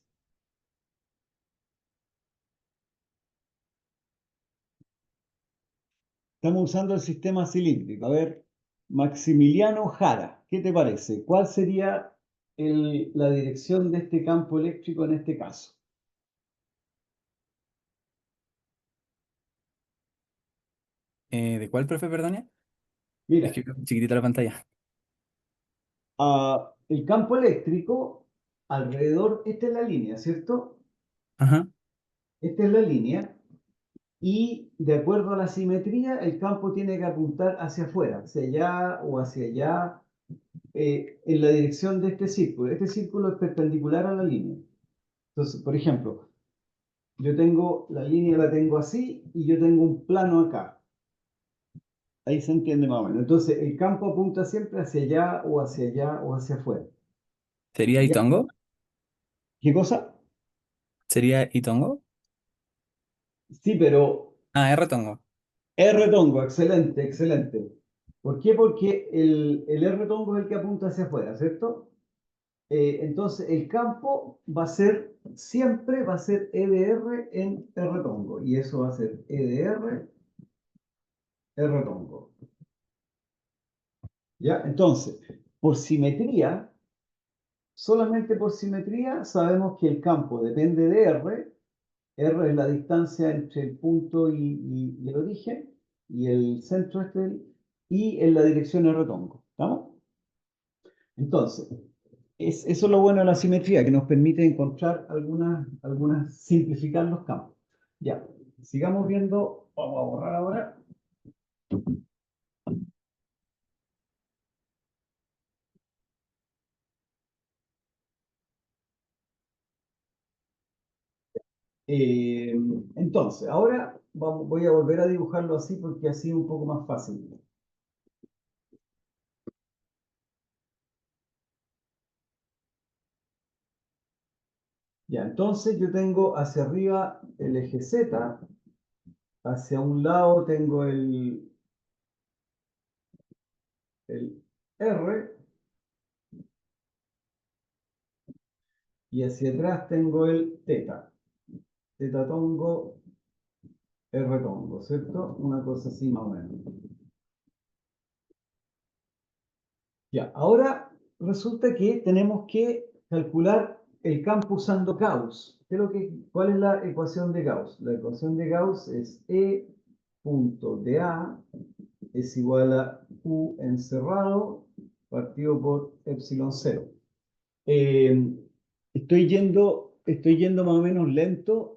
Estamos usando el sistema cilíndrico. A ver, Maximiliano Jara, ¿qué te parece? ¿Cuál sería la dirección de este campo eléctrico en este caso? ¿De cuál, profe, perdone? Es Mira, que veo chiquitita la pantalla. el campo eléctrico alrededor, esta es la línea, ¿cierto? Ajá. Esta es la línea y de acuerdo a la simetría, el campo tiene que apuntar hacia afuera, hacia allá o hacia allá, en la dirección de este círculo. Este círculo es perpendicular a la línea. Entonces, por ejemplo, yo tengo, la línea la tengo así y yo tengo un plano acá. Ahí se entiende más o menos. Entonces, el campo apunta siempre hacia allá o hacia allá o hacia afuera. ¿Sería ¿Ya? Itongo? ¿Qué cosa? ¿Sería Itongo? Sí, pero Ah, R Tongo. R tongo, excelente, excelente. ¿Por qué? Porque el R tongo es el que apunta hacia afuera, ¿cierto? Entonces, el campo va a ser, siempre va a ser E de R en R tongo. Y eso va a ser E de R, R tongo. ¿Ya? Entonces, por simetría, solamente por simetría, sabemos que el campo depende de R. R es la distancia entre el punto y el origen, y el centro y en la dirección R tongo. ¿Estamos? Entonces, eso es lo bueno de la simetría, que nos permite encontrar simplificar los campos. Ya, sigamos viendo, vamos a borrar ahora. Eh, entonces, ahora voy a volver a dibujarlo así porque así es un poco más fácil. Ya, entonces yo tengo hacia arriba el eje Z, hacia un lado tengo el R y hacia atrás tengo el teta. Teta tongo, R tongo, ¿cierto? Una cosa así más o menos. Ya, ahora resulta que tenemos que calcular el campo usando Gauss. ¿Cuál es la ecuación de Gauss? La ecuación de Gauss es E punto de A es igual a Q encerrado partido por epsilon cero. Eh, estoy yendo más o menos lento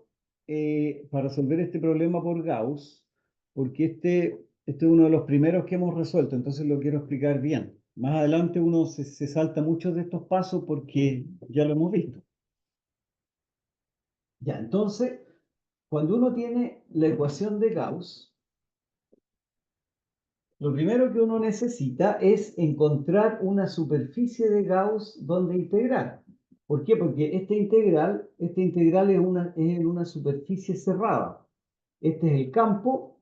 para resolver este problema por Gauss, porque este es uno de los primeros que hemos resuelto, entonces lo quiero explicar bien. Más adelante uno se salta muchos de estos pasos porque ya lo hemos visto. Ya, entonces, cuando uno tiene la ecuación de Gauss, lo primero que uno necesita es encontrar una superficie de Gauss donde integrar. ¿Por qué? Porque este integral es en una superficie cerrada. Este es el campo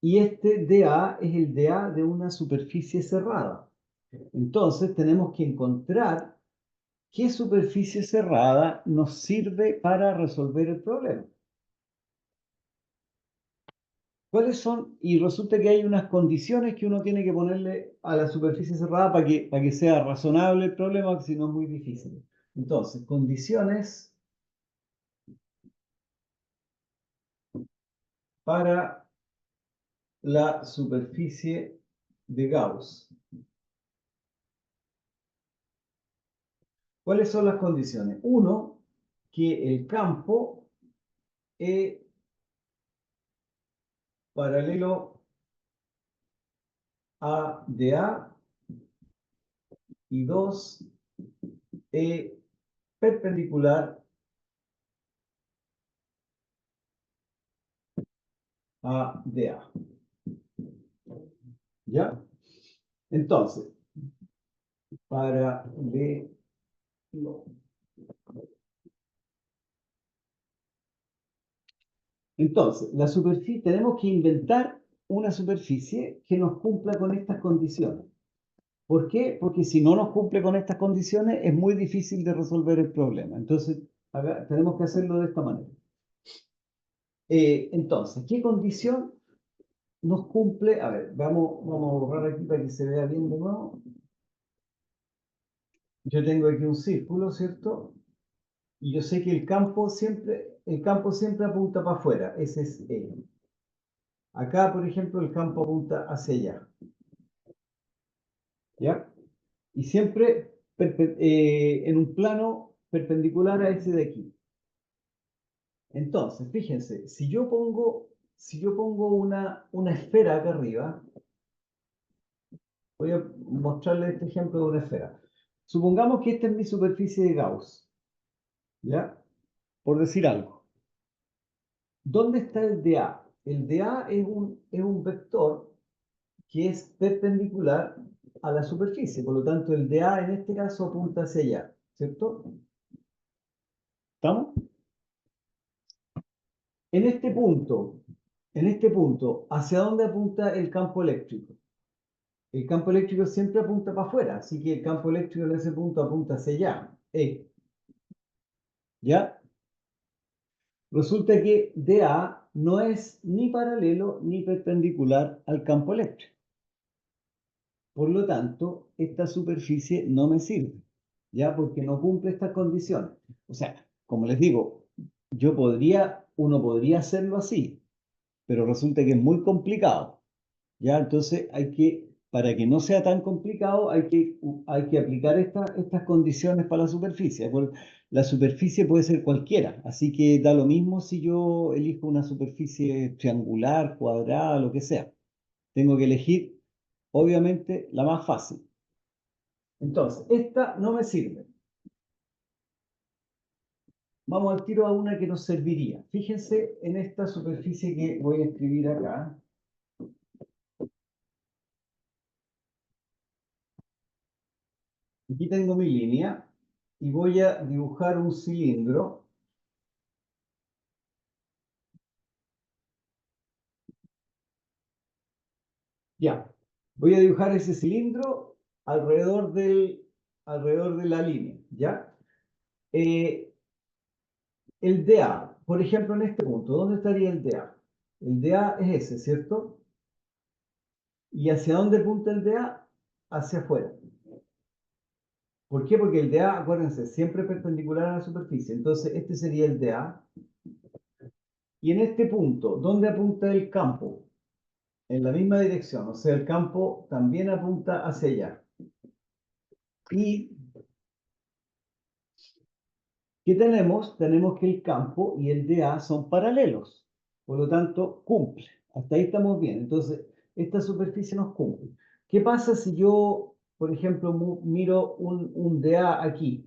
y este dA es el dA de una superficie cerrada. Entonces tenemos que encontrar qué superficie cerrada nos sirve para resolver el problema. ¿Cuáles son? Y resulta que hay unas condiciones que uno tiene que ponerle a la superficie cerrada para que sea razonable el problema, que si no es muy difícil. Entonces, condiciones para la superficie de Gauss. ¿Cuáles son las condiciones? Uno, que el campo es paralelo a dA y dos, es perpendicular a dA. ¿Ya? Entonces, paralelo. Entonces, la superficie, tenemos que inventar una superficie que nos cumpla con estas condiciones. ¿Por qué? Porque si no nos cumple con estas condiciones, es muy difícil de resolver el problema. Entonces, tenemos que hacerlo de esta manera. Entonces, ¿qué condición nos cumple, a ver, vamos a borrar aquí para que se vea bien de nuevo. Yo tengo aquí un círculo, ¿cierto? Y yo sé que el campo siempre apunta para afuera, ese es E. Acá, por ejemplo, el campo apunta hacia allá, ¿ya? Y siempre en un plano perpendicular a ese de aquí. Entonces, fíjense, si yo pongo una esfera acá arriba, voy a mostrarles este ejemplo de una esfera. Supongamos que esta es mi superficie de Gauss, ¿ya? Por decir algo. ¿Dónde está el dA? El dA es un vector que es perpendicular a la superficie, por lo tanto el dA en este caso apunta hacia allá, ¿cierto? ¿Estamos? En este punto, ¿hacia dónde apunta el campo eléctrico? El campo eléctrico siempre apunta para afuera, así que el campo eléctrico en ese punto apunta hacia allá. ¿Ya? Resulta que dA no es ni paralelo ni perpendicular al campo eléctrico. Por lo tanto, esta superficie no me sirve, ¿ya? Porque no cumple estas condiciones. O sea, como les digo, uno podría hacerlo así, pero resulta que es muy complicado, ¿ya? Entonces para que no sea tan complicado, hay que aplicar estas condiciones para la superficie. La superficie puede ser cualquiera, así que da lo mismo si yo elijo una superficie triangular, cuadrada, lo que sea. Tengo que elegir, obviamente, la más fácil. Entonces, esta no me sirve. Vamos al tiro a una que nos serviría. Fíjense en esta superficie que voy a escribir acá. Aquí tengo mi línea y voy a dibujar un cilindro. Ya, voy a dibujar ese cilindro alrededor de la línea, ¿ya? El dA, por ejemplo, en este punto, ¿dónde estaría el dA? El dA es ese, ¿cierto? ¿Y hacia dónde apunta el dA? Hacia afuera. ¿Por qué? Porque el dA, acuérdense, siempre perpendicular a la superficie. Entonces, este sería el dA. Y en este punto, ¿dónde apunta el campo? En la misma dirección. O sea, el campo también apunta hacia allá. ¿Y qué tenemos? Tenemos que el campo y el dA son paralelos. Por lo tanto, cumple. Hasta ahí estamos bien. Entonces, esta superficie nos cumple. ¿Qué pasa si yo, por ejemplo, miro un dA aquí?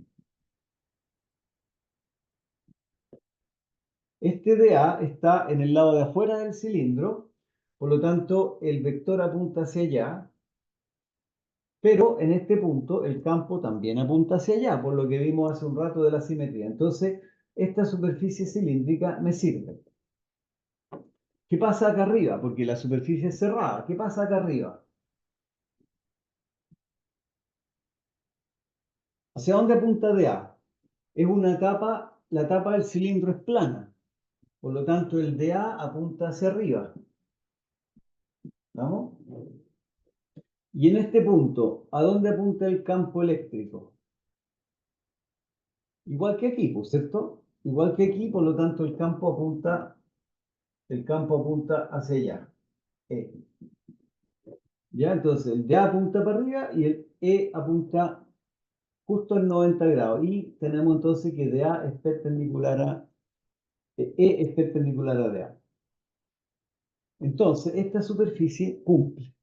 Este dA está en el lado de afuera del cilindro, por lo tanto el vector apunta hacia allá, pero en este punto el campo también apunta hacia allá, por lo que vimos hace un rato de la simetría. Entonces, esta superficie cilíndrica me sirve. ¿Qué pasa acá arriba? Porque la superficie es cerrada. ¿Qué pasa acá arriba? ¿Hacia dónde apunta dA? Es una tapa, la tapa del cilindro es plana, por lo tanto el dA apunta hacia arriba. ¿Vamos? Y en este punto, ¿a dónde apunta el campo eléctrico? Igual que aquí, pues, ¿cierto? Igual que aquí, por lo tanto, el campo apunta hacia allá. ¿Ya? Entonces, el DA apunta para arriba y el E apunta justo en 90 grados. Y tenemos entonces que DA es perpendicular E es perpendicular a DA. Entonces, esta superficie cumple.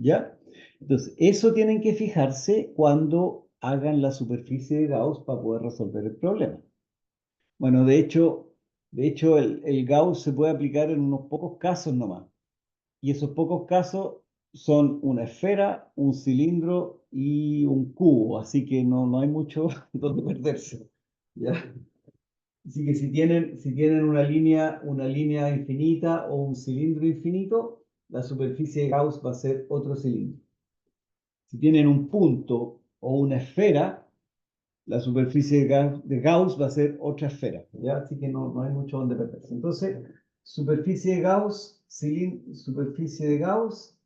¿Ya? Entonces, eso tienen que fijarse cuando hagan la superficie de Gauss para poder resolver el problema. Bueno, de hecho el Gauss se puede aplicar en unos pocos casos nomás. Y esos pocos casos son una esfera, un cilindro y un cubo. Así que no hay mucho donde perderse. ¿Ya? Así que si tienen una línea infinita o un cilindro infinito, la superficie de Gauss va a ser otro cilindro. Si tienen un punto o una esfera, la superficie de Gauss va a ser otra esfera, ¿ya? Así que no hay mucho donde perderse. Entonces, superficie de Gauss, superficie de Gauss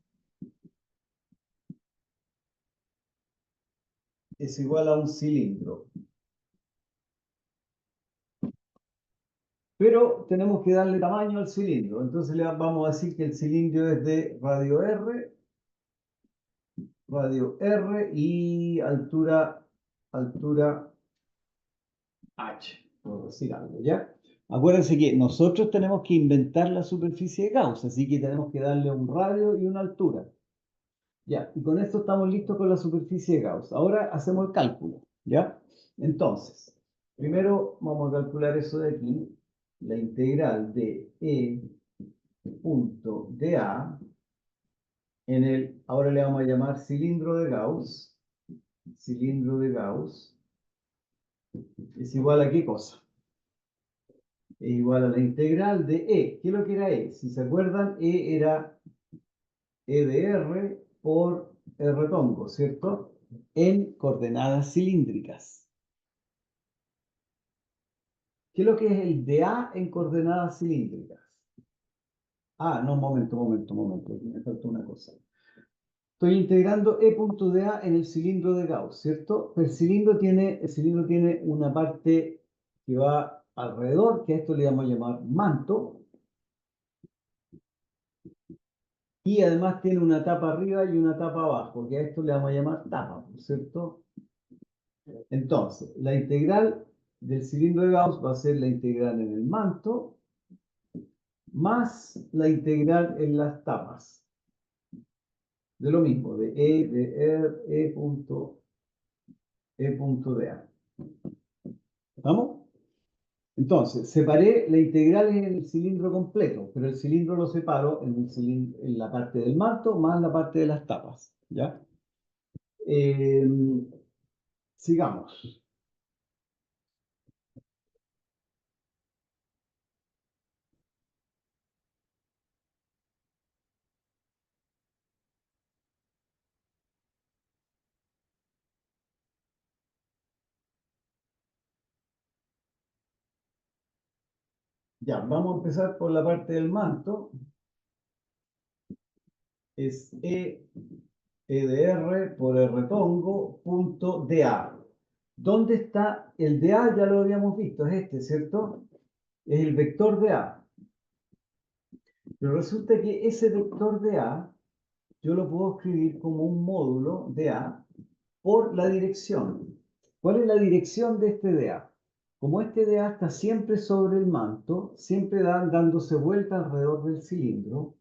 es igual a un cilindro. Pero tenemos que darle tamaño al cilindro. Entonces le vamos a decir que el cilindro es de radio R y altura H, por decir algo, ¿ya? Acuérdense que nosotros tenemos que inventar la superficie de Gauss, así que tenemos que darle un radio y una altura. Ya, y con esto estamos listos con la superficie de Gauss. Ahora hacemos el cálculo, ¿ya? Entonces, primero vamos a calcular eso de aquí, la integral de E punto dA en el, ahora le vamos a llamar cilindro de Gauss, es igual a ¿qué cosa? Es igual a la integral de E. ¿Qué es lo que era E? Si se acuerdan, E era E de R por R tongo, ¿cierto? En coordenadas cilíndricas. ¿Qué es lo que es el de A en coordenadas cilíndricas? Ah, no, momento, me falta una cosa. Estoy integrando E punto de A en el cilindro de Gauss, ¿cierto? El cilindro tiene una parte que va alrededor, que a esto le vamos a llamar manto, y además tiene una tapa arriba y una tapa abajo, que a esto le vamos a llamar tapa, ¿cierto? Entonces, la integral del cilindro de Gauss va a ser la integral en el manto más la integral en las tapas. De lo mismo, de E, de R, E punto de A. ¿Vamos? Entonces, separé la integral en el cilindro completo, pero el cilindro lo separo en la parte del manto más la parte de las tapas. ¿Ya? Sigamos. Ya, vamos a empezar por la parte del manto. Es E de R por R tongo punto dA. ¿Dónde está el dA? Ya lo habíamos visto, es este, ¿cierto? Es el vector de A. Pero resulta que ese vector de A yo lo puedo escribir como un módulo de A por la dirección. ¿Cuál es la dirección de este dA? Como este dA está siempre sobre el manto, siempre dándose vuelta alrededor del cilindro,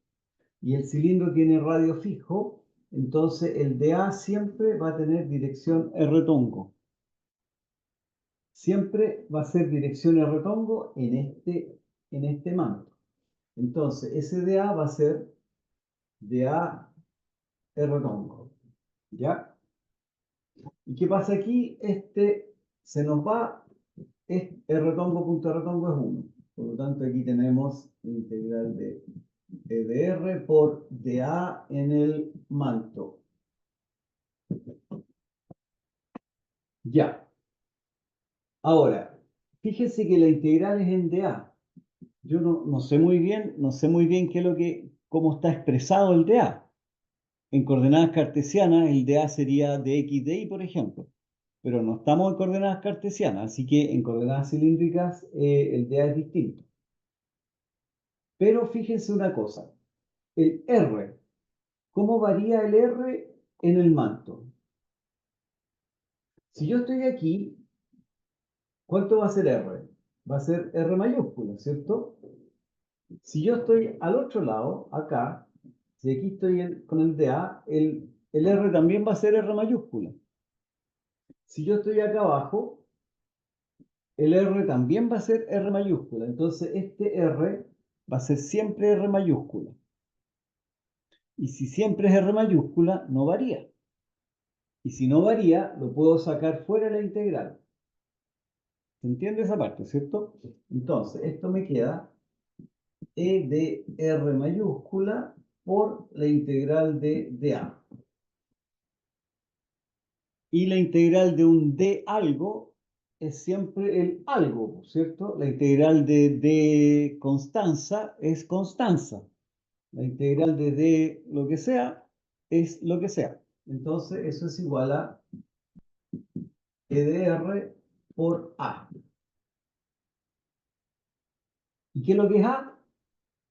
y el cilindro tiene radio fijo, entonces el dA siempre va a tener dirección R tongo. Siempre va a ser dirección R tongo en este manto. Entonces, ese dA va a ser dA R tongo. ¿Ya? ¿Y qué pasa aquí? Se nos va, R tongo punto R tongo es 1. Por lo tanto, aquí tenemos la integral de E de R por dA en el manto. Ya. Ahora, fíjense que la integral es en dA. Yo no sé muy bien, qué es cómo está expresado el dA. En coordenadas cartesianas, el dA sería de x de y, por ejemplo. Pero no estamos en coordenadas cartesianas, así que en coordenadas cilíndricas el dA es distinto. Pero fíjense una cosa, el R, ¿cómo varía el R en el manto? Si yo estoy aquí, ¿cuánto va a ser R? Va a ser R mayúscula, ¿cierto? Si yo estoy al otro lado, acá, si aquí estoy con el dA, el R también va a ser R mayúscula. Si yo estoy acá abajo, el R también va a ser R mayúscula. Entonces, este R va a ser siempre R mayúscula. Y si siempre es R mayúscula, no varía. Y si no varía, lo puedo sacar fuera de la integral. ¿Se entiende esa parte, cierto? Entonces, esto me queda E de R mayúscula por la integral de dA. Y la integral de un D algo es siempre el algo, ¿cierto? La integral de Constanza es Constanza. La integral de D lo que sea es lo que sea. Entonces, eso es igual a E de R por A. ¿Y qué es lo que es A?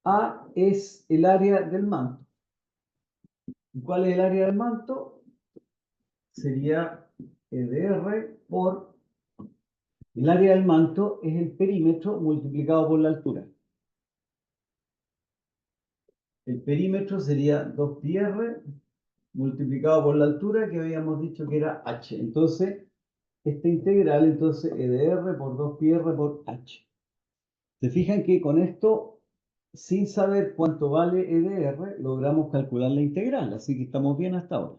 A es el área del manto. ¿Y cuál es el área del manto? Sería E de R por... El área del manto es el perímetro multiplicado por la altura. El perímetro sería 2πr multiplicado por la altura que habíamos dicho que era h. Entonces, esta integral, entonces, E de R por 2πr por h. ¿Se fijan que con esto, sin saber cuánto vale E de R, logramos calcular la integral? Así que estamos bien hasta ahora.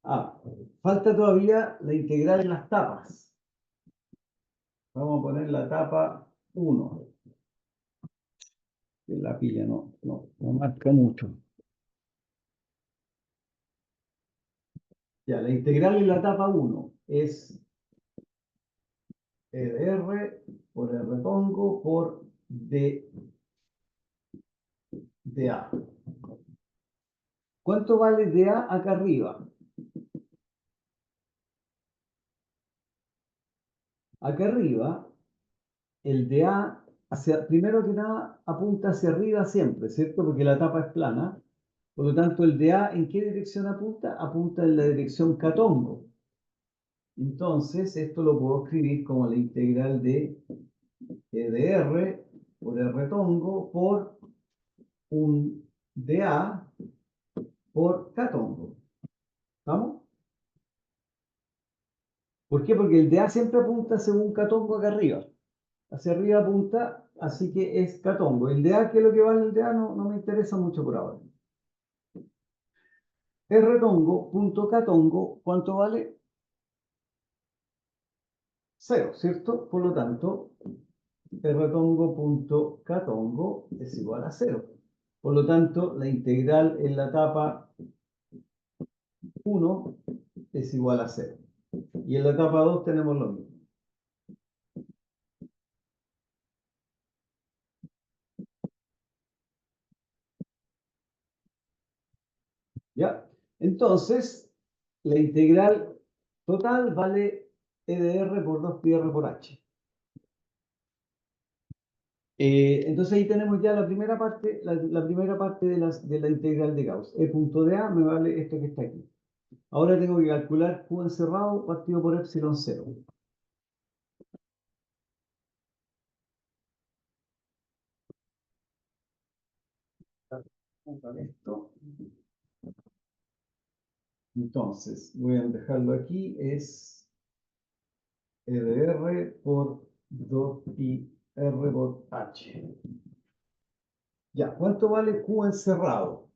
Ah, falta todavía la integral en las tapas. Vamos a poner la tapa 1. Que la pilla no marca mucho. Ya, la integral en la etapa 1 es E de R por R pongo por D de A. ¿Cuánto vale dA acá arriba? Acá arriba, el dA, primero que nada, apunta hacia arriba siempre, ¿cierto? Porque la tapa es plana. Por lo tanto, el dA, ¿en qué dirección apunta? Apunta en la dirección catongo. Entonces, esto lo puedo escribir como la integral de E de R por R tongo por un dA por catongo. ¿Vamos? ¿Por qué? Porque el dA siempre apunta según catongo acá arriba. Hacia arriba apunta, así que es catongo. El dA, ¿qué es lo que vale el dA? No me interesa mucho por ahora. R tongo, punto catongo, ¿cuánto vale? 0, ¿cierto? Por lo tanto, R tongo punto catongo es igual a 0. Por lo tanto, la integral en la etapa 1 es igual a 0. Y en la etapa 2 tenemos lo mismo. ¿Ya? Entonces, la integral total vale E de R por 2πr por h. Entonces ahí tenemos ya la primera parte, la primera parte de la integral de Gauss. E punto de A me vale esto que está aquí. Ahora tengo que calcular Q encerrado partido por epsilon 0. Esto. Entonces, voy a dejarlo aquí, es E de R por 2πr por h. Ya, ¿cuánto vale Q encerrado?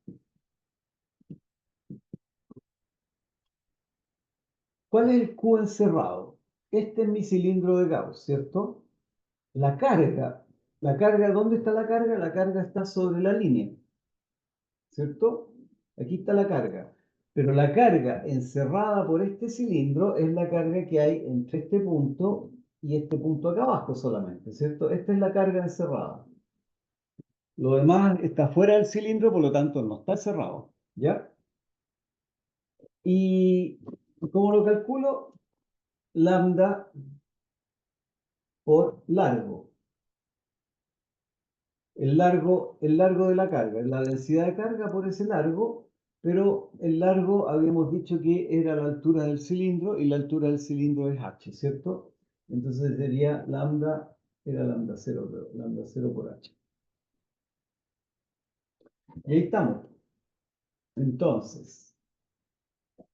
¿Cuál es el Q encerrado? Este es mi cilindro de Gauss, ¿cierto? La carga, ¿dónde está la carga? La carga está sobre la línea, ¿cierto? Aquí está la carga. Pero la carga encerrada por este cilindro es la carga que hay entre este punto y este punto acá abajo solamente, ¿cierto? Esta es la carga encerrada. Lo demás está fuera del cilindro, por lo tanto no está cerrado, ¿ya? ¿Y cómo lo calculo? Lambda por largo. El largo de la carga, la densidad de carga por ese largo, pero el largo habíamos dicho que era la altura del cilindro y la altura del cilindro es h, ¿cierto? Entonces sería lambda, era lambda 0, pero lambda 0 por h. Y ahí estamos. Entonces,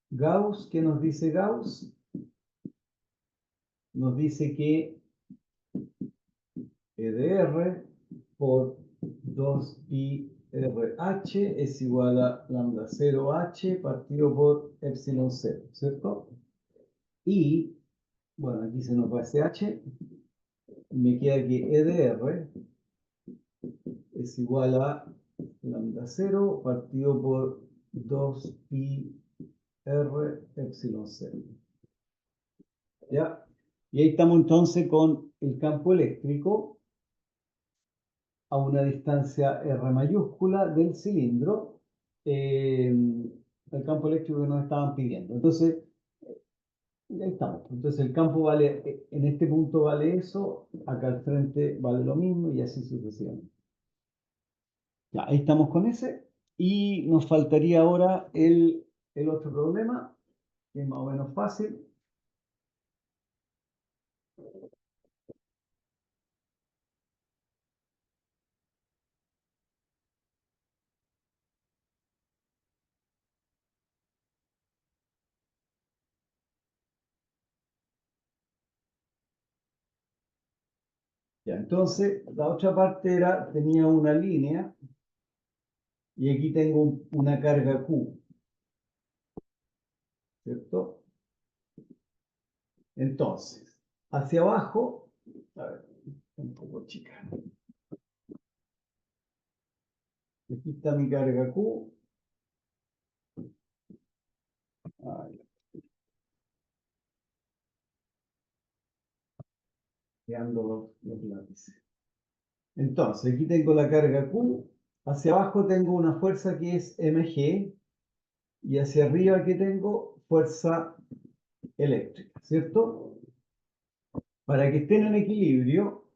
Gauss, ¿qué nos dice Gauss? Nos dice que E de R por 2πRH es igual a lambda 0h partido por epsilon 0, ¿cierto? Y, bueno, aquí se nos va ese h, me queda que E de R es igual a lambda 0 partido por 2πr epsilon 0. ¿ya? Y ahí estamos entonces con el campo eléctrico a una distancia R mayúscula del cilindro, el campo eléctrico que nos estaban pidiendo. Entonces, ahí estamos. Entonces el campo vale, en este punto vale eso, acá al frente vale lo mismo y así sucesivamente. Ya, ahí estamos con ese. Y nos faltaría ahora el otro problema, que es más o menos fácil. Ya, entonces, la otra parte era, tenía una línea y aquí tengo una carga Q, ¿cierto? Entonces, hacia abajo, a ver, un poco chica. Aquí está mi carga Q. Ahí, quedando los lápices. Entonces, aquí tengo la carga Q. Hacia abajo tengo una fuerza que es mg. Y hacia arriba aquí tengo fuerza eléctrica, ¿cierto? Para que estén en equilibrio,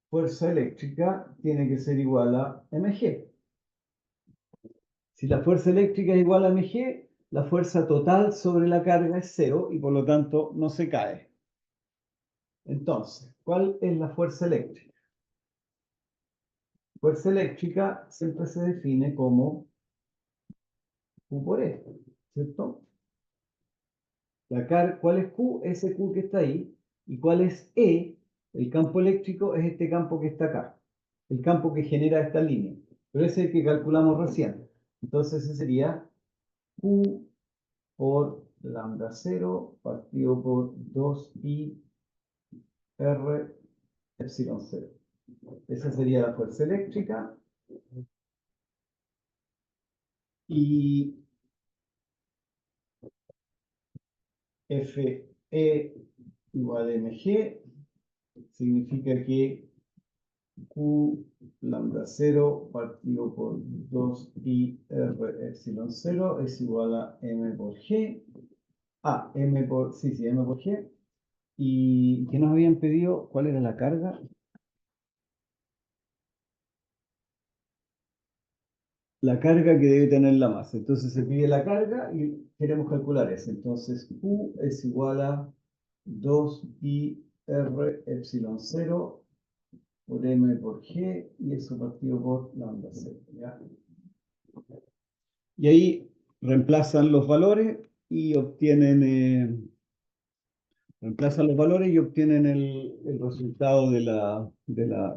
fuerza eléctrica tiene que ser igual a mg. Si la fuerza eléctrica es igual a mg, la fuerza total sobre la carga es cero y por lo tanto no se cae. Entonces, ¿cuál es la fuerza eléctrica? Fuerza eléctrica siempre se define como Q por E, ¿cierto? ¿Cuál es Q? Ese Q que está ahí. ¿Y cuál es E? El campo eléctrico es este campo que está acá. El campo que genera esta línea. Pero ese es el que calculamos recién. Entonces ese sería Q por lambda 0 partido por 2pi R epsilon 0. Esa sería la fuerza eléctrica. Y Fe igual a mg significa que Q lambda 0 partido por 2pi R epsilon 0 es igual a m por g. M por, sí, m por g. ¿Y qué nos habían pedido? ¿Cuál era la carga? La carga que debe tener la masa. Entonces se pide la carga y queremos calcular eso. Entonces Q es igual a 2pi R epsilon 0 por m por g y eso partido por lambda 0. ¿Ya? Y ahí reemplazan los valores y obtienen, el resultado de la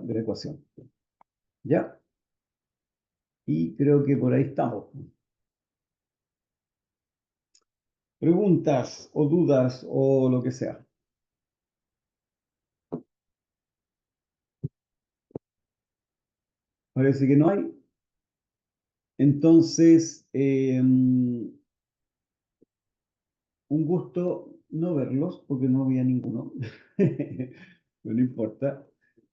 ecuación. ¿Ya? Y creo que por ahí estamos. Preguntas o dudas o lo que sea. Parece que no hay. Entonces, un gusto no verlos porque no había ninguno. Pero no importa.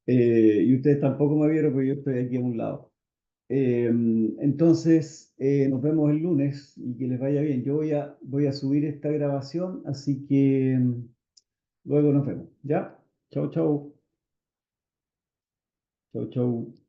Y ustedes tampoco me vieron porque yo estoy aquí a un lado. Entonces, nos vemos el lunes y que les vaya bien. Yo voy a subir esta grabación, así que luego nos vemos. ¿Ya? Chau, chau. Chau, chau.